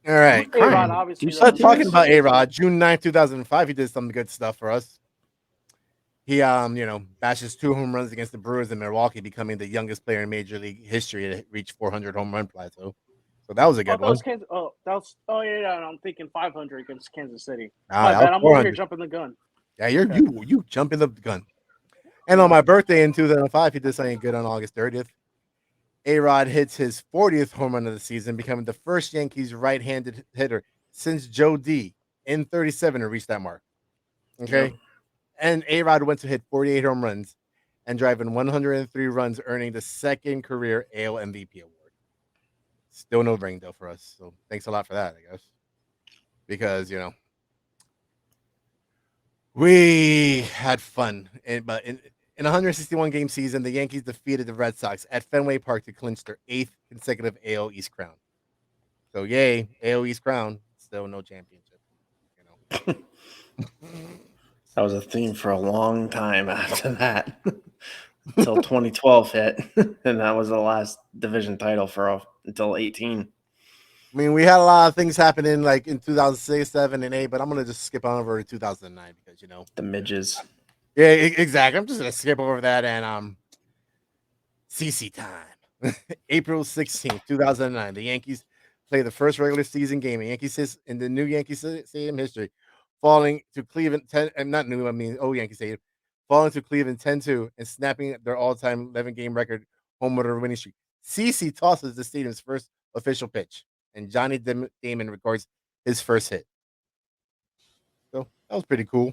All right. A-Rod, obviously, Do though, Talking about is- A-Rod, June 9th, 2005, he did some good stuff for us. He bashes 2 home runs against the Brewers in Milwaukee, becoming the youngest player in Major League history to reach 400 home run plateau. So that was a good that one. was Kansas. Yeah. I'm thinking 500 against Kansas City. Nah, My that bad. was I'm over here 400. jumping the gun. Yeah, you jumping the gun. And on my birthday in 2005, he did something good on August 30th. A-Rod hits his 40th home run of the season, becoming the first Yankees right-handed hitter since Joe D in 37 to reach that mark. Okay. Yep. And A-Rod went to hit 48 home runs and drive in 103 runs, earning the second career AL MVP award. Still no ring, though, for us. So thanks a lot for that, I guess. Because, we had fun. But in a 161-game season, the Yankees defeated the Red Sox at Fenway Park to clinch their 8th consecutive AL East crown. So, yay, AL East crown. Still no championship. That was a theme for a long time after that. Until 2012 hit. And that was the last division title until 18. I mean, we had a lot of things happening like in 2006, 7, and 8, but I'm going to just skip on over to 2009 because, The midges. Yeah, exactly. I'm just going to skip over that and CC time. April 16th, 2009. The Yankees play the first regular season game in the new Yankee Stadium history, falling to Cleveland 10 and not new, I mean old Yankee Stadium, falling to Cleveland 10-2 and snapping their all-time 11-game record home run winning streak. CC tosses the stadium's first official pitch, and Johnny Damon records his first hit. So that was pretty cool.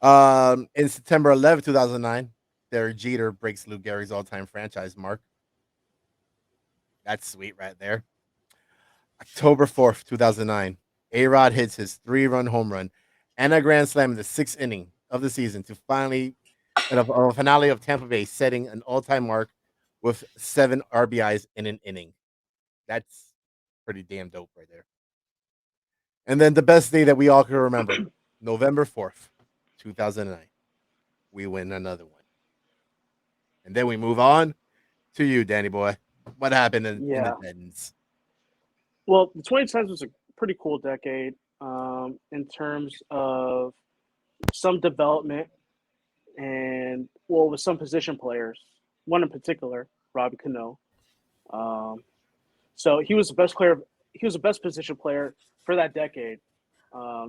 In September 11th, 2009, Derek Jeter breaks Lou Gehrig's all-time franchise mark. That's sweet right there. October 4th, 2009, A-Rod hits his 3-run home run and a grand slam in the 6th inning of the season to finally a finale of Tampa Bay, setting an all-time mark with 7 RBIs in an inning. That's pretty damn dope right there. And then the best day that we all can remember, November 4th, 2009. We win another one. And then we move on to you, Danny boy. What happened in the Tens? Well, the 2010s was a pretty cool decade in terms of some development and, with some position players. One in particular, Robbie Cano. So he was the best player. He was the best position player for that decade. I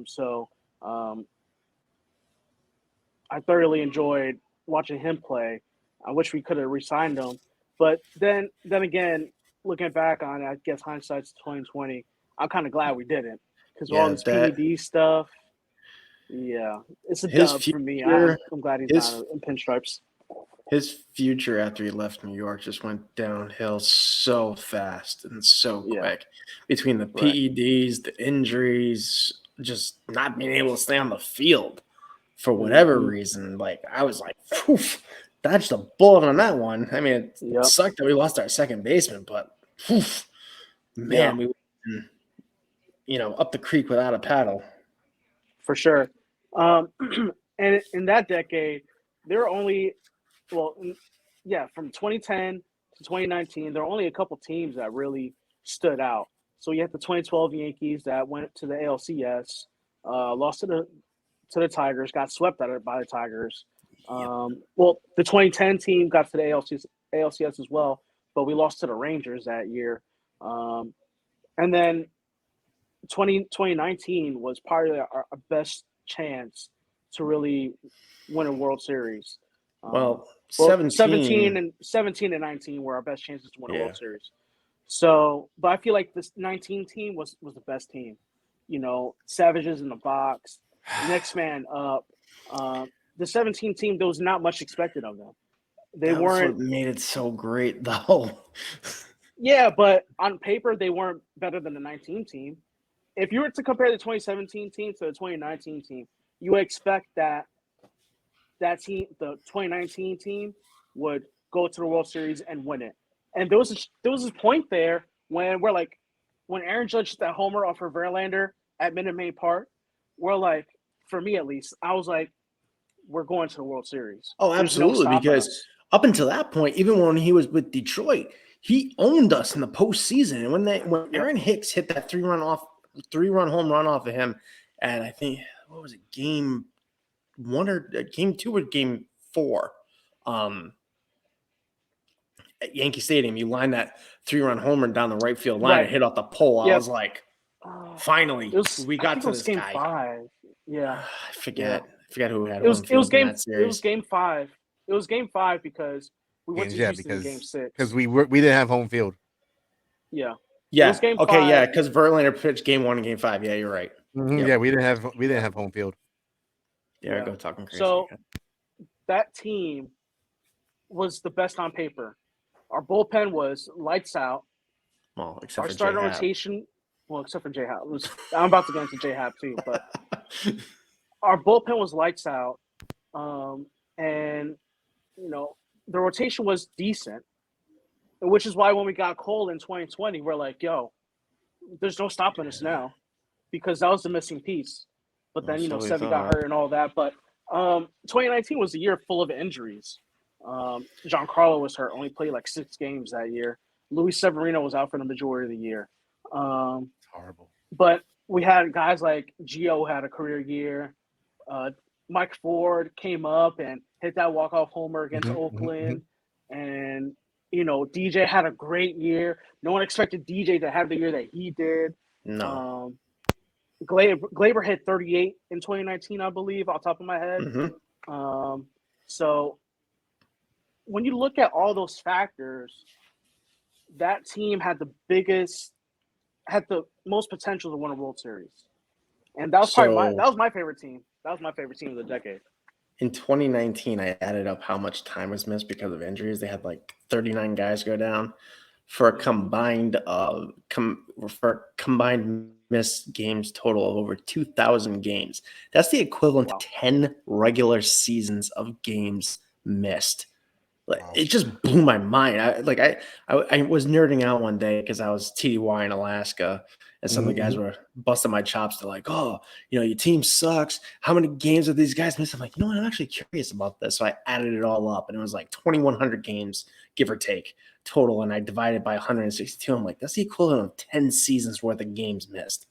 thoroughly enjoyed watching him play. I wish we could have re-signed him, but then again, looking back on it, I guess hindsight's 2020. I'm kind of glad we didn't because all this PED stuff. Yeah, it's a dub for me. I'm glad he's not in pinstripes. His future after he left New York just went downhill so fast and so quick. Between the PEDs, the injuries, just not being able to stay on the field for whatever reason. Like, I was like, dodged a bullet on that one. I mean, it sucked that we lost our second baseman, but man, we went, up the creek without a paddle. For sure. And in that decade, there were only from 2010 to 2019, there were only a couple teams that really stood out. So you had the 2012 Yankees that went to the ALCS, lost to the Tigers, got swept out of it by the Tigers. The 2010 team got to the ALCS as well, but we lost to the Rangers that year. And then 2019 was probably our best chance to really win a World Series. 17 and 19 were our best chances to win a World Series. So, but I feel like this 19 team was the best team. You know, Savages in the box, next man up. The 17 team, there was not much expected of them. They That was weren't. what made it so great, though. Yeah, but on paper, they weren't better than the 19 team. If you were to compare the 2017 team to the 2019 team, you would expect that team, the 2019 team, would go to the World Series and win it. And there was a point there when when Aaron Judge hit that homer off of Verlander at Minute Maid Park, we're like, for me at least, I was like, we're going to the World Series. Oh, There's no absolutely. stopping Because us. up until that point, even when he was with Detroit, he owned us in the postseason. And when Aaron Hicks hit that 3-run home run off of him, and I think what was it, game 1 or game 2 or game 4, at Yankee Stadium, you line that 3-run homer down the right field line and Right. hit off the pole. I Yep. was like, finally, we I got think to it was this game guy. 5. Yeah. I forget who had It was home field in that It series. was game 5. It was game 5 because we went to Houston in game 6. Because we didn't have home field. Yeah. It Yeah. was game Okay. 5. Yeah. Because Verlander pitched game 1 and game 5. Yeah, you're right. Yep. Yeah, we didn't have home field. Yeah. Go talking crazy. So that team was the best on paper. Our bullpen was lights out. Well, except Our for starting J-Hap. rotation, well, except for J-Hap. I'm about to get into J-Hap too, but our bullpen was lights out. And, you know, the rotation was decent, which is why when we got Cole in 2020, we're like, yo, there's no stopping us now, because that was the missing piece. But then, Sevy got hurt and all that. But 2019 was a year full of injuries. Giancarlo was hurt, only played like 6 games that year. Luis Severino was out for the majority of the year. Horrible. But we had guys like Gio had a career year. Mike Ford came up and hit that walk-off homer against Oakland. And, DJ had a great year. No one expected DJ to have the year that he did. No. Glaber hit 38 in 2019, I believe, off the top of my head. So when you look at all those factors, that team had the most potential to win a World Series. And that was that was my favorite team. That was my favorite team of the decade. In 2019, I added up how much time was missed because of injuries. They had like 39 guys go down for a combined missed games total of over 2,000 games. That's the equivalent to 10 regular seasons of games missed. Like, it just blew my mind. I was nerding out one day because I was TDY in Alaska, and some of the guys were busting my chops. They're like, "Oh, your team sucks. How many games have these guys missed?" I'm like, you know what? I'm actually curious about this. So I added it all up, and it was like 2,100 games, give or take, total. And I divided by 162. I'm like, that's the equivalent of 10 seasons worth of games missed.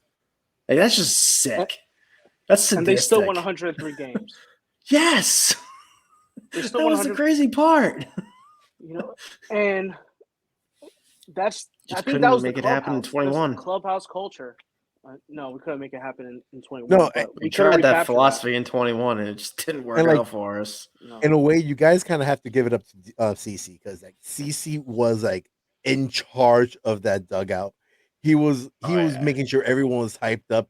Like, that's just sick. That's sadistic. And they still won 103 games. Yes. That was the crazy part. And I think that was make the it happen in 21. Clubhouse culture. No, we couldn't make it happen in 21. No, but we tried that philosophy in 21, and it just didn't work out for us. No. In a way, you guys kind of have to give it up to CC, because CC was like in charge of that dugout. He was making sure everyone was hyped up.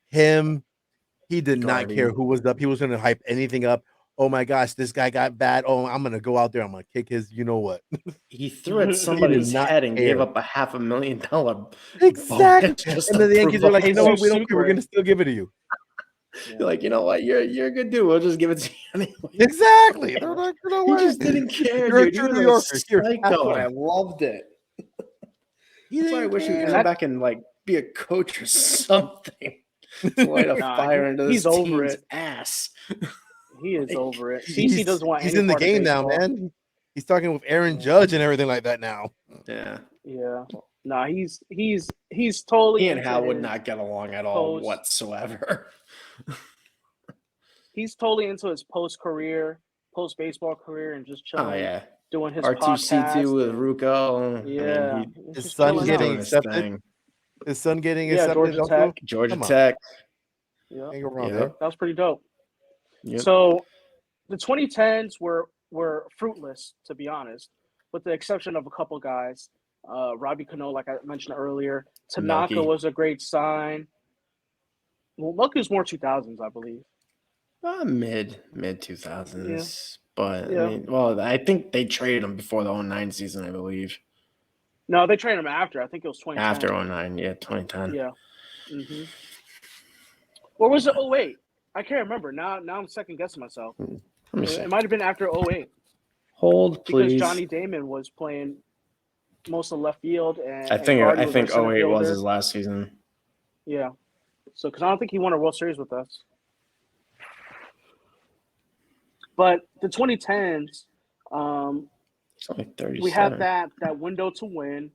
He did not care who was up. He was going to hype anything up. Oh my gosh, this guy got bad. Oh, I'm going to go out there. I'm going to kick his, you know what? He threw at somebody's head and gave up $500,000. Exactly. And then the Yankees were like, you know what? We don't care. We're going to still give it to you. You're like, you know what? You're a good dude. We'll just give it to you anyway. Exactly. They're like, you know what? He just didn't care, You're dude. a New Yorker. Psycho, and I loved it. That's why I wish he would come back and be a coach or something. Light a fire into this team's ass. He is over it. CC doesn't want. He's in the game now, man. He's talking with Aaron Judge and everything like that now. Yeah. No, he's totally. He and Hal would not get along at all whatsoever. He's totally into his post baseball career, and just chilling. Oh yeah, doing his R2C2 with Ruco. Yeah, his son getting accepted. His son getting accepted. Georgia Tech. Yeah, that was pretty dope. Yep. So the 2010s were fruitless, to be honest, with the exception of a couple guys. Robbie Cano, like I mentioned earlier. Tanaka Melky. was a great sign. Well, Melky was more 2000s, I believe. Mid 2000s. But Yeah. I mean, well, I think they traded him before the 09 season, I believe. No, they traded him after. I think it was 2010. After 09, yeah, 2010. Yeah. Mm-hmm. Or was it 08? I can't remember. Now I'm second guessing myself. Let me see. It might have been after 08 Hold, because please. Johnny Damon was playing most of left field, and I think Gardy I was think our center 08 was fielder. his last season. Yeah. So, because I don't think he won a World Series with us. But the 2010s, It's only 37. we had that window to win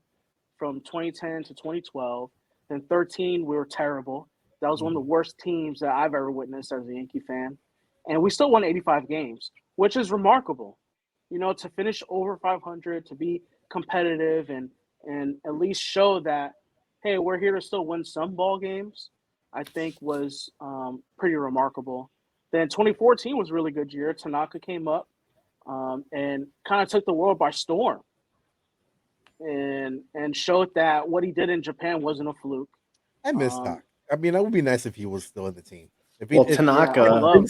from 2010 to 2012. Then 13, we were terrible. That was one of the worst teams that I've ever witnessed as a Yankee fan. And we still won 85 games, which is remarkable. You know, to finish over 500, to be competitive and at least show that, hey, we're here to still win some ball games, I think was pretty remarkable. Then 2014 was a really good year. Tanaka came up and kind of took the world by storm and showed that what he did in Japan wasn't a fluke. I miss Doc. I mean, that would be nice if he was still in the team. Tanaka, I would love.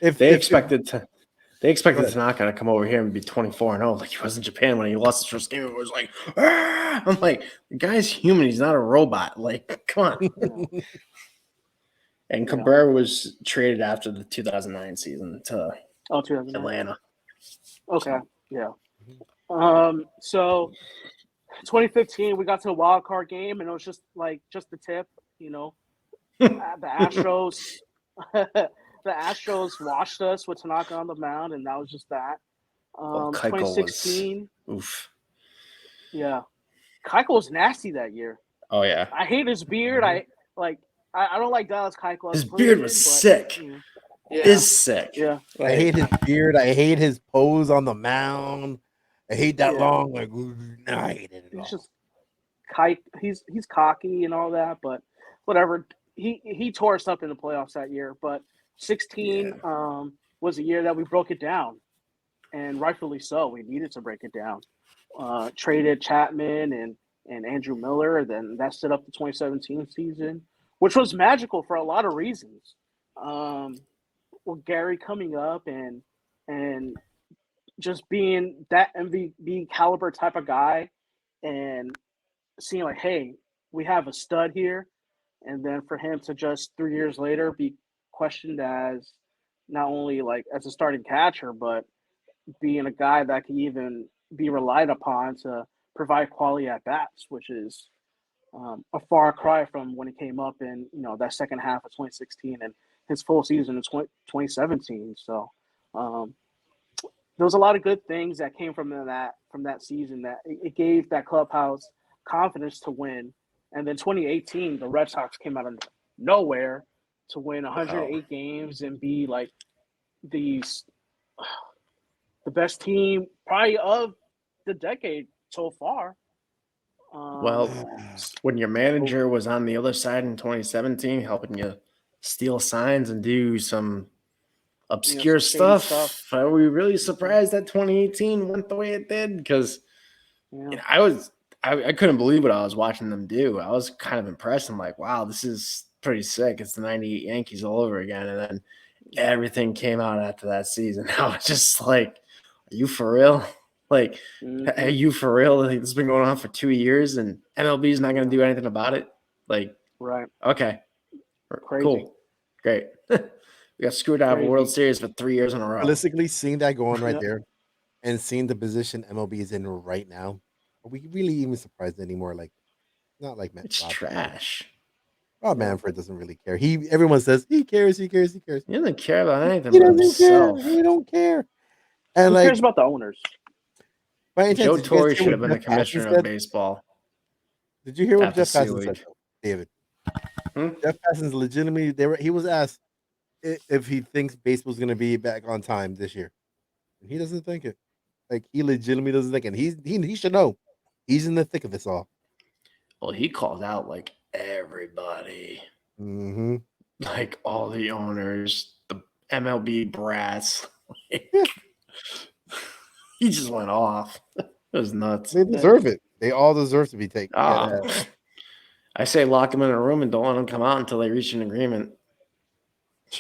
They expected Tanaka to come over here and be 24-0 like he was in Japan when he lost his first game. It was like, ah! I'm like, the guy's human. He's not a robot. Like, come on. And Cabrera was traded after the 2009 season to 2009. Atlanta. Okay, yeah. So 2015, we got to the wild card game, and it was just the tip, you know. The Astros washed us with Tanaka on the mound, and that was just that. 2016, oof. Yeah, Keuchel was nasty that year. Oh yeah, I hate his beard. I don't like Dallas Keuchel. His beard was sick. You know, Is sick. Yeah, I hate his beard. I hate his pose on the mound. I hate that long. Like, no, I hate it at all. He's just he's cocky and all that, but whatever. He tore us up in the playoffs that year. But 16 was a year that we broke it down, and rightfully so. We needed to break it down. Traded Chapman and Andrew Miller. Then that set up the 2017 season, which was magical for a lot of reasons. With Gary coming up and just being that MVP caliber type of guy, and seeing like, hey, we have a stud here, and then for him to just 3 years later be questioned as not only like as a starting catcher, but being a guy that can even be relied upon to provide quality at bats, which is a far cry from when he came up in that second half of 2016 and his full season in 2017. So there was a lot of good things that came from that season, that it gave that clubhouse confidence to win. And then 2018, the Red Sox came out of nowhere to win 108 games and be like the best team probably of the decade so far. Well, when your manager was on the other side in 2017, helping you steal signs and do some obscure stuff, are we really surprised that 2018 went the way it did? Because I couldn't believe what I was watching them do. I was kind of impressed. I'm like, wow, this is pretty sick. It's the 98 Yankees all over again. And then everything came out after that season. I was just like, are you for real? Like, are you for real? Like, this has been going on for 2 years and MLB is not going to do anything about it? Like, right. Okay. Crazy. Cool. Great. We got screwed out of a World Series for 3 years in a row. Realistically, seeing that go on right there and seeing the position MLB is in right now, are we really even surprised anymore? Like, not like it's trash. Rob Manfred doesn't really care. Everyone says he cares. He cares. He doesn't care about anything. He doesn't care. He don't care. And who cares about the owners? Joe Torre should have been the commissioner of baseball. Did you hear what Jeff Passan said, David? Jeff Passan's legitimately. He was asked if he thinks baseball's going to be back on time this year, and he doesn't think it. Like, he legitimately doesn't think it. He should know. He's in the thick of this all. Well, he called out like everybody, like all the owners, the MLB brats. He just went off. It was nuts. They deserve it. They all deserve to be taken. I say lock them in a room and don't let them come out until they reach an agreement.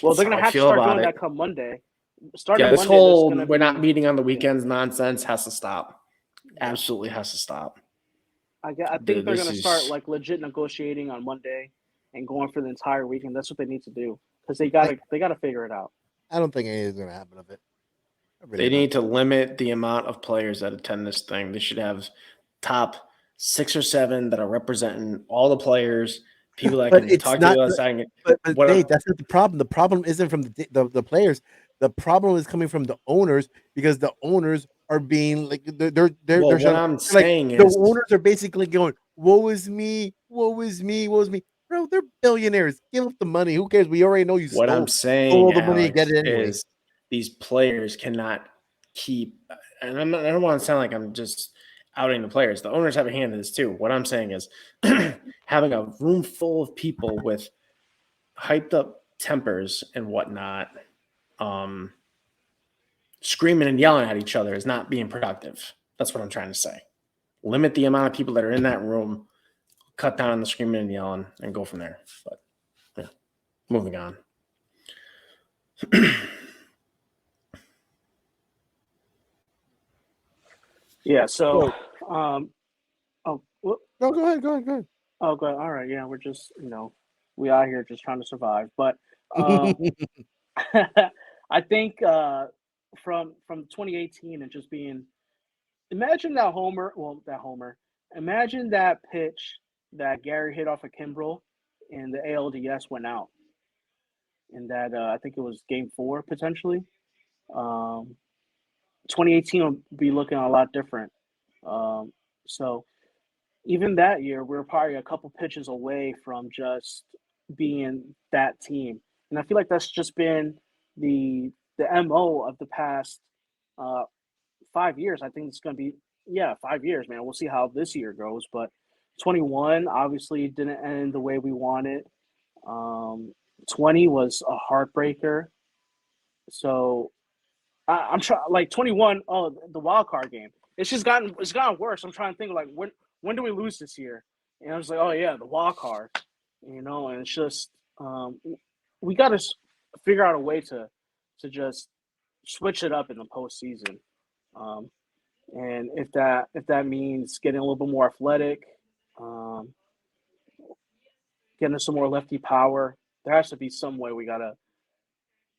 Well, they're That's gonna how I have to feel start about doing it. that come Monday. Starting Yeah, this Monday, there's whole gonna we're not be meeting on the weekends nonsense has to stop. Absolutely has to stop. I think they're This gonna start is like legit negotiating on Monday and going for the entire weekend. That's what they need to do because they gotta figure it out. I don't think anything's going to happen of it. I really they don't. need to limit the amount of players that attend this thing. They should have top 6 or 7 that are representing all the players, people that But can it's talk to not. the other side. And But what Dave, that's not the problem. The problem isn't from the players. The problem is coming from the owners because the owners are being like they're what showing, I'm like saying the is owners are basically going, "Woe is me, woe is me, woe is me." Bro, they're billionaires. Give up the money. Who cares? We already know you what I'm stole all saying, the money and get Alex, it anyway. is these players cannot keep. And I don't want to sound like I'm just outing the players. The owners have a hand in this too. What I'm saying is having a room full of people with hyped up tempers and whatnot, screaming and yelling at each other is not being productive. That's what I'm trying to say. Limit the amount of people that are in that room, cut down on the screaming and yelling, and go from there. But yeah, moving on. Yeah. So, oh, No, go ahead, go ahead. oh, good. All right. Yeah, we're just we out here just trying to survive. But um, I think from 2018 and just being imagine that homer. Well, that homer. Imagine that pitch that Gary hit off of Kimbrel, and the ALDS went out. And that I think it was Game 4 potentially. Um, 2018 will be looking a lot different. So even that year, we were probably a couple pitches away from just being that team, and I feel like that's just been the mo of the past uh, 5 years. I think it's going to be 5 years, man. We'll see how this year goes, but 21 obviously didn't end the way we wanted. Um, 20 was a heartbreaker. So I'm trying like 21. Oh, the wild card game. It's gotten worse. I'm trying to think like when do we lose this year? And I was like, oh yeah, the wild card. And it's just we got to figure out a way to just switch it up in the postseason. Um, and if that means getting a little bit more athletic, um, getting some more lefty power, there has to be some way we gotta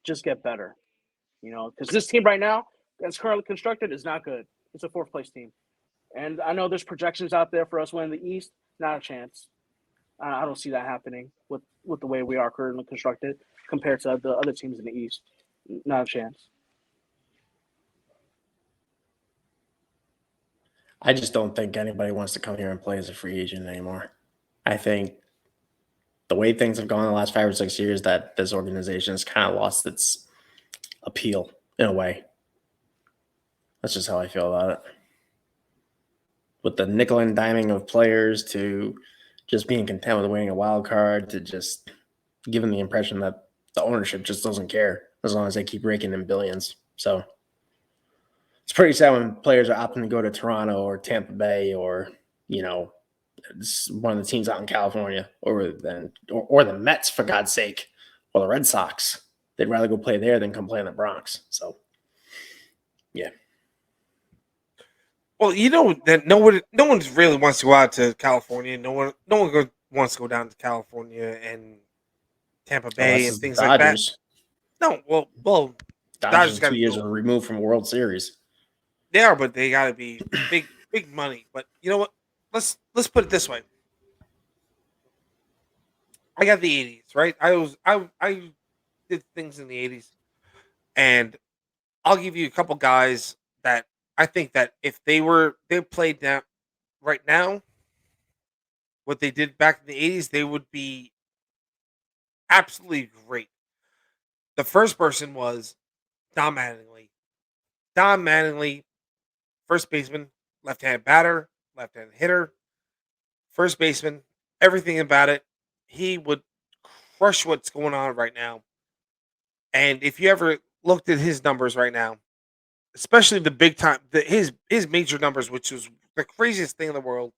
just get better. Because this team right now, that's currently constructed, is not good. It's a fourth place team, and I know there's projections out there for us winning the East. Not a chance. I don't see that happening with the way we are currently constructed compared to the other teams in the East. Not a chance. I just don't think anybody wants to come here and play as a free agent anymore. I think the way things have gone in the last 5 or 6 years, that this organization has kind of lost its appeal in a way. That's just how I feel about it. With the nickel and diming of players to just being content with winning a wild card to just giving the impression that the ownership just doesn't care as long as they keep raking in billions. So it's pretty sad when players are opting to go to Toronto or Tampa Bay or, one of the teams out in California or the Mets, for God's sake, or the Red Sox. They'd rather go play there than come play in the Bronx. So, yeah. Well, you know that no one really wants to go out to California. No one wants to go down to California and Tampa Bay Unless and it's the things like that. Dodgers. No, well, Dodgers Dodgers are got 2 to years go. removed from World Series. They are, but they got to be big money. But you know what? Let's put it this way. I got the '80s, right? I did things in the '80s, and I'll give you a couple guys that I think that if they played down right now, what they did back in the '80s, they would be absolutely great. The first person was Don Mattingly. Don Mattingly, first baseman, left-handed batter, left-handed hitter, first baseman, everything about it. He would crush what's going on right now. And if you ever looked at his numbers right now, especially the big time, his major numbers, which was the craziest thing in the world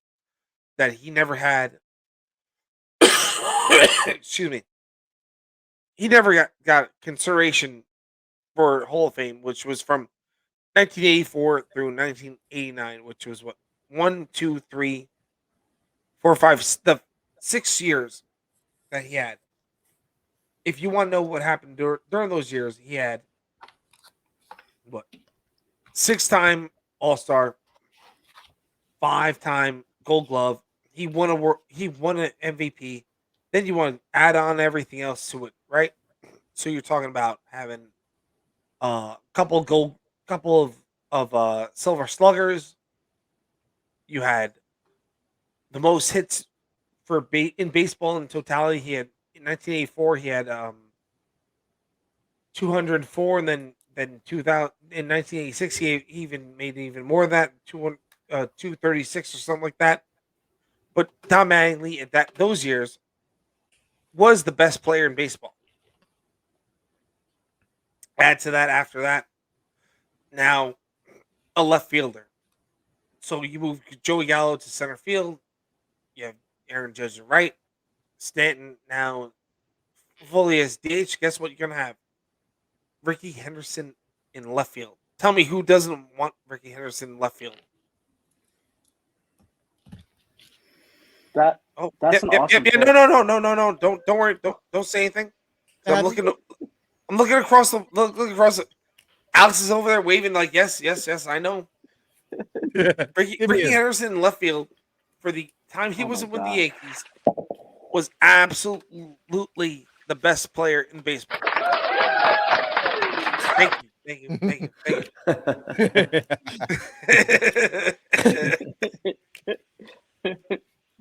that he never had. Excuse me. He never got consideration for Hall of Fame, which was from 1984 through 1989, which was what, 1, 2, 3, 4, 5, the 6 years that he had. If you want to know what happened during those years, he had what, 6-time All Star, 5-time Gold Glove. He won an MVP. Then you want to add on everything else to it, right? So you're talking about having couple of silver sluggers. You had the most hits for in baseball in totality. He had in 1984. He had 204, and then 2000 in 1986. He even made even more than that, 236 or something like that. But Tom Mattingly at those years was the best player in baseball. Add to that after that, now a left fielder. So you move Joey Gallo to center field. You have Aaron Judge to right. Stanton now fully as DH. Guess what you're gonna have? Ricky Henderson in left field. Tell me who doesn't want Ricky Henderson in left field? Oh, That's an awesome yeah. pick. No. Don't worry. Don't say anything. I'm looking. I'm looking across the. Looking across the. Alex is over there waving like yes. I know. Ricky Henderson in left field for the time he wasn't with the Yankees was absolutely the best player in baseball. Thank you.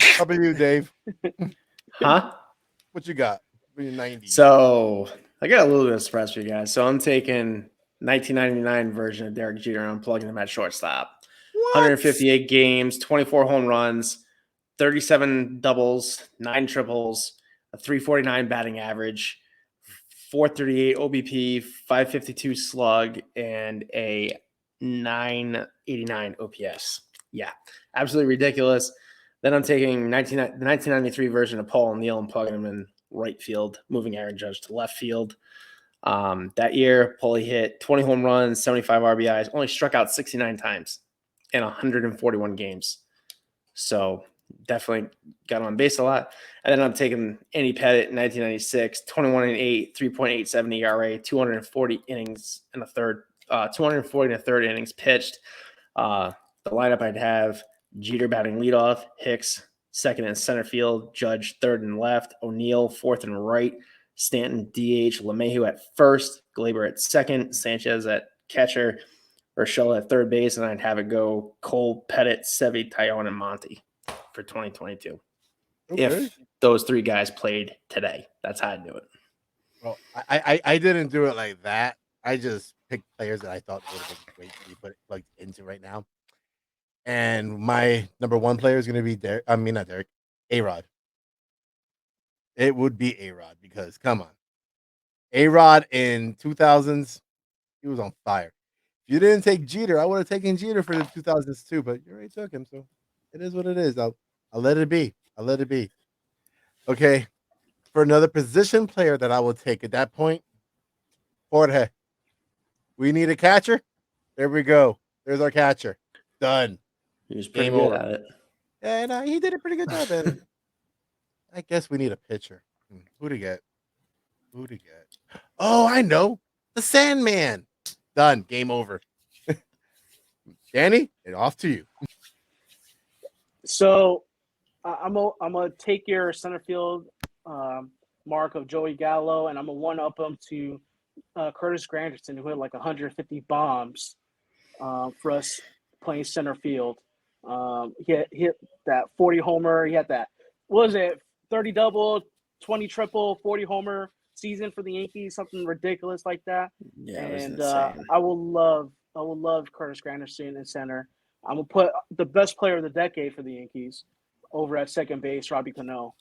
How about you, Dave? Huh? What you got for your 90s? So I got a little bit of surprise for you guys. So I'm taking 1999 version of Derek Jeter and I'm plugging him at shortstop. 158 games, 24 home runs, 37 doubles, 9 triples, a 349 batting average, 438 OBP, 552 slug, and a 989 OPS. Yeah, absolutely ridiculous. Then I'm taking the 1993 version of Paul O'Neill and plugging him in right field, moving Aaron Judge to left field. That year, Paulie hit 20 home runs, 75 RBIs, only struck out 69 times in 141 games. So definitely got on base a lot. And then I'm taking Andy Pettitte in 1996, 21-8, 3.87 ERA, 240 innings in the third, 240 and a third innings pitched. The lineup I'd have Jeter batting leadoff, Hicks second and center field, Judge third and left, O'Neill fourth and right, Stanton DH, LeMahieu at first, Glaber at second, Sanchez at catcher, Urshela at third base, and I'd have it go Cole, Pettitte, Sevy, Tyone, and Monty for 2022. Okay. If those three guys played today, that's how I do it. Well, I didn't do it like that. I just picked players that I thought would have been great to be plugged into right now. And my number one player is going to be not Derek, A-Rod. It would be A-Rod because come on, A-Rod in 2000s, he was on fire. If you didn't take Jeter, I would have taken Jeter for the 2000s too, but you already took him, so it is what it is. I'll let it be. Okay, for another position player that I will take at that point, Jorge. We need a catcher. There we go. There's our catcher. Done. He was pretty Game good over. at it. And he did a pretty good job at it. I guess we need a pitcher. Who to get? Oh, I know. The Sandman. Done. Game over. Danny, it's off to you. So I'm gonna take your center field mark of Joey Gallo, and I'm gonna one up him to Curtis Granderson, who had like 150 bombs for us playing center field. He hit that 40 homer. He had that, what was it, 30 double, 20 triple, 40 homer season for the Yankees, something ridiculous like that. Yeah, it was And insane. I will love Curtis Granderson in center. I'm gonna put the best player of the decade for the Yankees over at second base, Robbie Cano.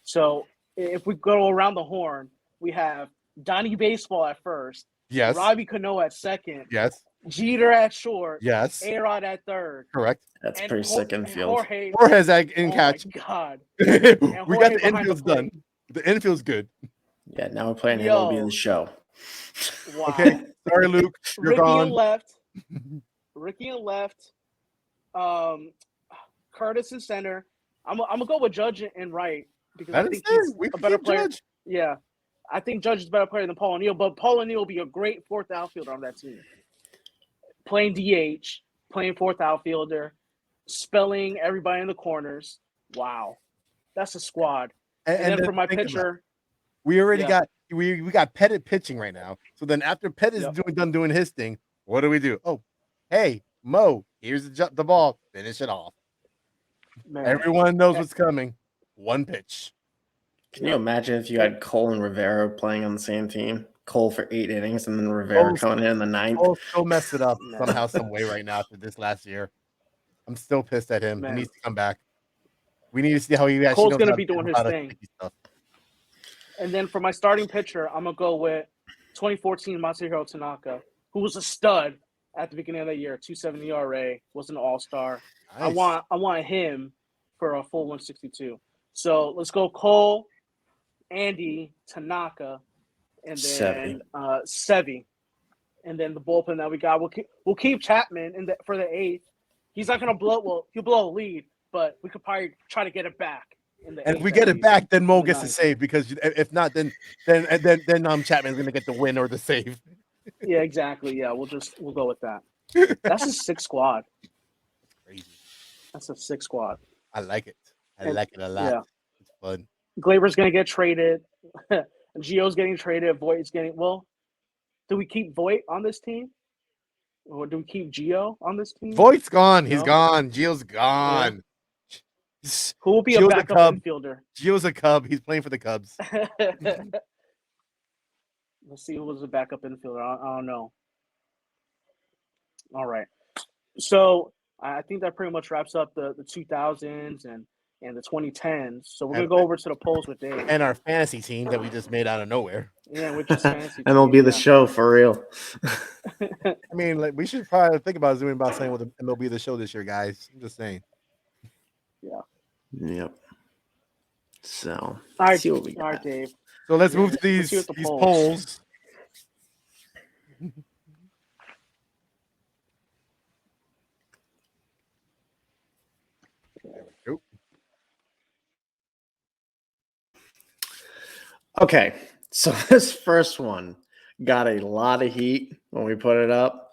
So if we go around the horn, we have Donnie Baseball at first, Yes. Robbie Cano at second, Yes. Jeter at short, Yes, A-Rod at third, correct. That's and pretty sick and infield. Jorge. Jorge's in Oh catch. my God! We And got Jorge the behind the infield's done. plate. The infield's good. Yeah, now we're playing MLB Yo, The Show. wow. Okay, sorry, Luke, you're Ricky gone. and left. Ricky and left. Curtis in center. I'm gonna go with Judge and right because I think he's We a can better keep player. Judge. Yeah, I think Judge is a better player than Paul O'Neill, but Paul O'Neill will be a great fourth outfielder on that team. Playing DH, playing fourth outfielder, spelling everybody in the corners. Wow, that's a squad. And then for my think about it. pitcher, We already Yeah. got we got Pettit pitching right now. So then after Pettit is Yep. done doing his thing, what do? Oh, hey, Mo, here's the ball. Finish it off. man, Everyone knows what's coming. One pitch. Can you imagine if you had Cole and Rivera playing on the same team? Cole for 8 innings and then Rivera Cole's- coming in the ninth. Cole still messed it up Man. somehow, some way right now after this last year. I'm still pissed at him. Man. He needs to come back. We need to see how he actually Cole's knows gonna how be to- doing his how to thing. sticky stuff. And then for my starting pitcher, I'm gonna go with 2014 Masahiro Tanaka, who was a stud at the beginning of the year, 2.70 ERA, was an all-star. Nice. I want him for a full 162. So let's go Cole, Andy, Tanaka, and then Sevy. And then the bullpen that we got, we'll keep Chapman for the 8th. He's not gonna blow. Well, he'll blow a lead, but we could probably try to get it back. And if we get it back, then Mo gets the save because if not, then Chapman's gonna get the win or the save. Yeah, exactly. Yeah, we'll go with that. That's a 6 squad. Crazy. That's a 6 squad. I like it. I And- like it a lot. yeah. It's fun. Glaber's gonna get traded. Gio's getting traded. Voigt's getting. Well, do we keep Voight on this team, or do we keep Gio on this team? Voigt's gone. He's No. gone. Gio's gone. Who will be Gio's a a backup Cub. infielder? Gio's a Cub. He's playing for the Cubs. Let's see who was a backup infielder. I don't know. All right. So I think that pretty much wraps up the 2000s and the 2010s. So we're gonna go over to the polls with Dave. And our fantasy team that we just made out of nowhere. Yeah, which is fantasy. MLB team, The yeah. Show for real. I mean, like we should probably think about doing about saying with the MLB the show this year, guys. I'm just saying. Yep. So All right, let's see what we all right, got. Dave. So let's move to Let's these see what the polls. polls. There we go. Okay, so this first one got a lot of heat when we put it up.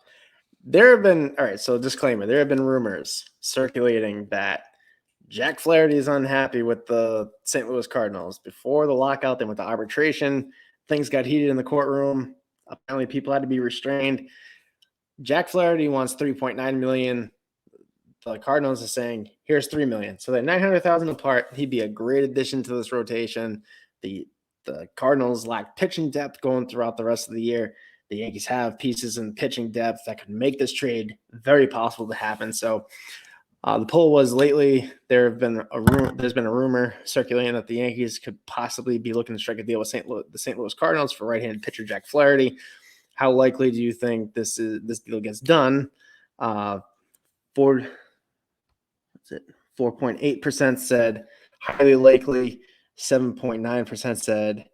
There have been, all right, so disclaimer, there have been rumors circulating that Jack Flaherty is unhappy with the St. Louis Cardinals. Before the lockout, they went to arbitration. Things got heated in the courtroom. Apparently, people had to be restrained. Jack Flaherty wants $3.9 million. The Cardinals are saying, here's $3 million. So they're $900,000 apart. He'd be a great addition to this rotation. The Cardinals lack pitching depth going throughout the rest of the year. The Yankees have pieces in pitching depth that could make this trade very possible to happen. So the poll was lately there's been a rumor circulating that the Yankees could possibly be looking to strike a deal with the St. Louis Cardinals for right-handed pitcher Jack Flaherty. How likely do you think this deal gets done? 4.8% said highly likely. 7.9% said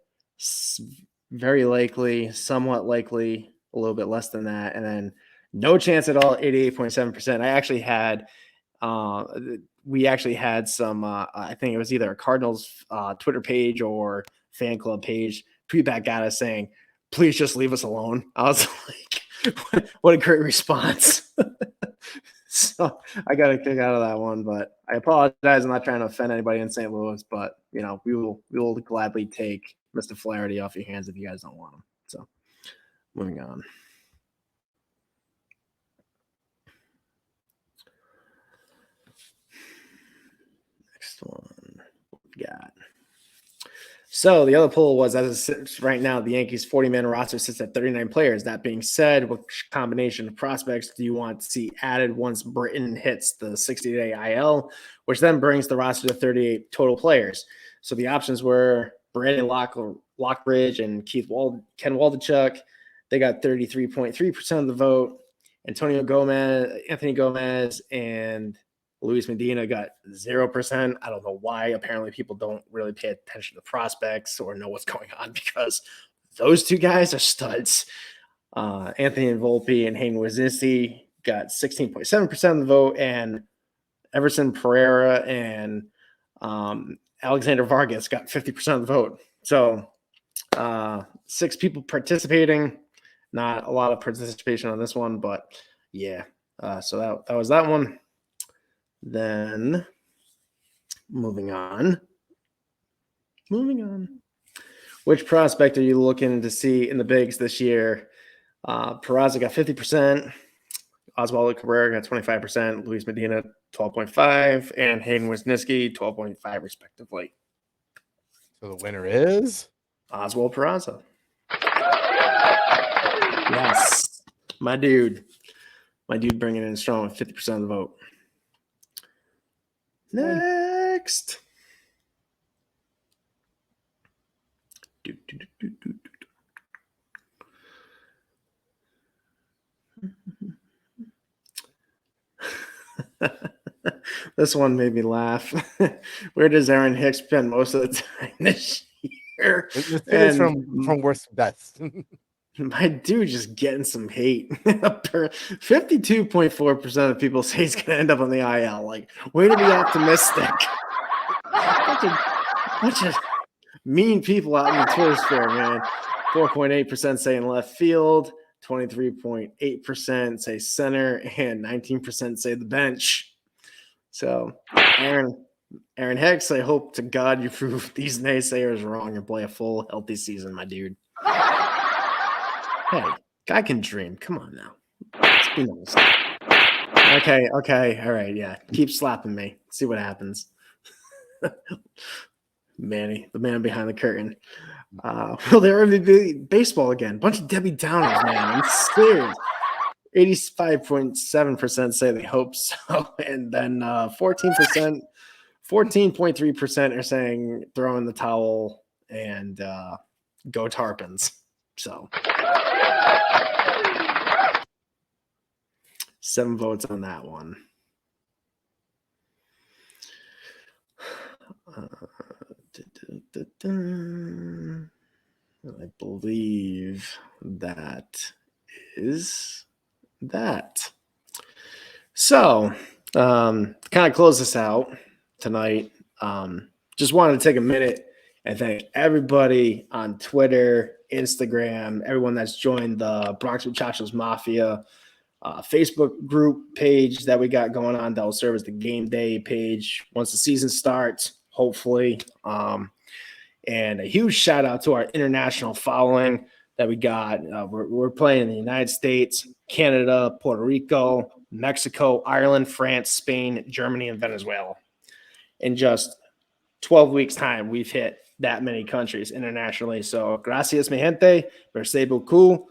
very likely, somewhat likely, a little bit less than that, and then no chance at all. 88.7%. We actually had some. I think it was either a Cardinals Twitter page or fan club page tweet back at us saying, "Please just leave us alone." I was like, "What a great response!" So I got a kick out of that one, but I apologize. I'm not trying to offend anybody in St. Louis, but we will gladly take Mr. Flaherty off your hands if you guys don't want him. So moving on. Next one we got. So the other poll was, as it sits right now, the Yankees 40-man roster sits at 39 players. That being said, which combination of prospects do you want to see added once Britton hits the 60-day IL, which then brings the roster to 38 total players? So the options were Brandon Lockridge and Ken Waldichuk. They got 33.3% of the vote. Anthony Gomez, and Luis Medina got 0%. I don't know why. Apparently, people don't really pay attention to prospects or know what's going on because those two guys are studs. Anthony Volpe and Hayden Wesneski got 16.7% of the vote, and Everson Pereira and Alexander Vargas got 50% of the vote. So 6 people participating. Not a lot of participation on this one, but yeah. So that was that one. Then moving on. Which prospect are you looking to see in the bigs this year? Peraza got 50%. Oswaldo Cabrera got 25%. Luis Medina 12.5%, and Hayden Wesneski 12.5% respectively. So the winner is Oswald Peraza. Yes, my dude bringing in strong with 50% of the vote. Next. This one made me laugh. Where does Aaron Hicks spend most of the time this year? It's from worst to best. My dude just getting some hate. 52.4% of people say he's going to end up on the IL. Like, way to be optimistic. bunch of mean people out in the Twitter sphere, man. 4.8% say in left field, 23.8% say center, and 19% say the bench. So, Aaron Hicks, I hope to God you prove these naysayers wrong and play a full, healthy season, my dude. Hey, guy can dream. Come on now. Let's be nice. Okay. All right. Yeah. Keep slapping me. See what happens. Manny, the man behind the curtain. Will there ever be baseball again? Bunch of Debbie Downers, man. I'm serious. 85.7% say they hope so. And then 14.3% are saying throw in the towel and go Tarpons. So 7 votes on that one. I believe that is that. So, to kind of close this out tonight, just wanted to take a minute and thank everybody on Twitter, Instagram, everyone that's joined the Bronx Muchachos Mafia Facebook group page that we got going on that will serve as the game day page once the season starts, hopefully. And a huge shout out to our international following that we got. We're playing in the United States, Canada, Puerto Rico, Mexico, Ireland, France, Spain, Germany, and Venezuela. In just 12 weeks' time, we've hit that many countries internationally. So, gracias, mi gente. Merci beaucoup.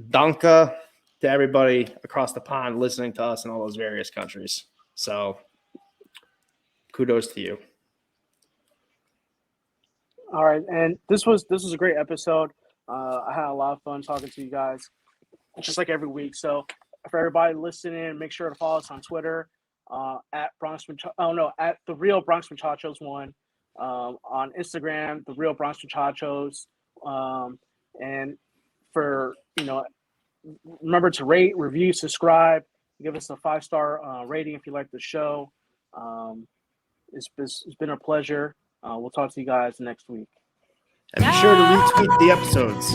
Danke to everybody across the pond listening to us in all those various countries. So, kudos to you. All right, and this was a great episode. I had a lot of fun talking to you guys, just like every week. So for everybody listening, make sure to follow us on Twitter at the Real Bronx Muchachos 1, on Instagram, the Real Bronx Muchachos, and for remember to rate, review, subscribe, give us a 5-star rating if you like the show. It's been a pleasure. We'll talk to you guys next week. And be sure to retweet the episodes.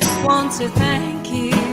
Just want to thank you.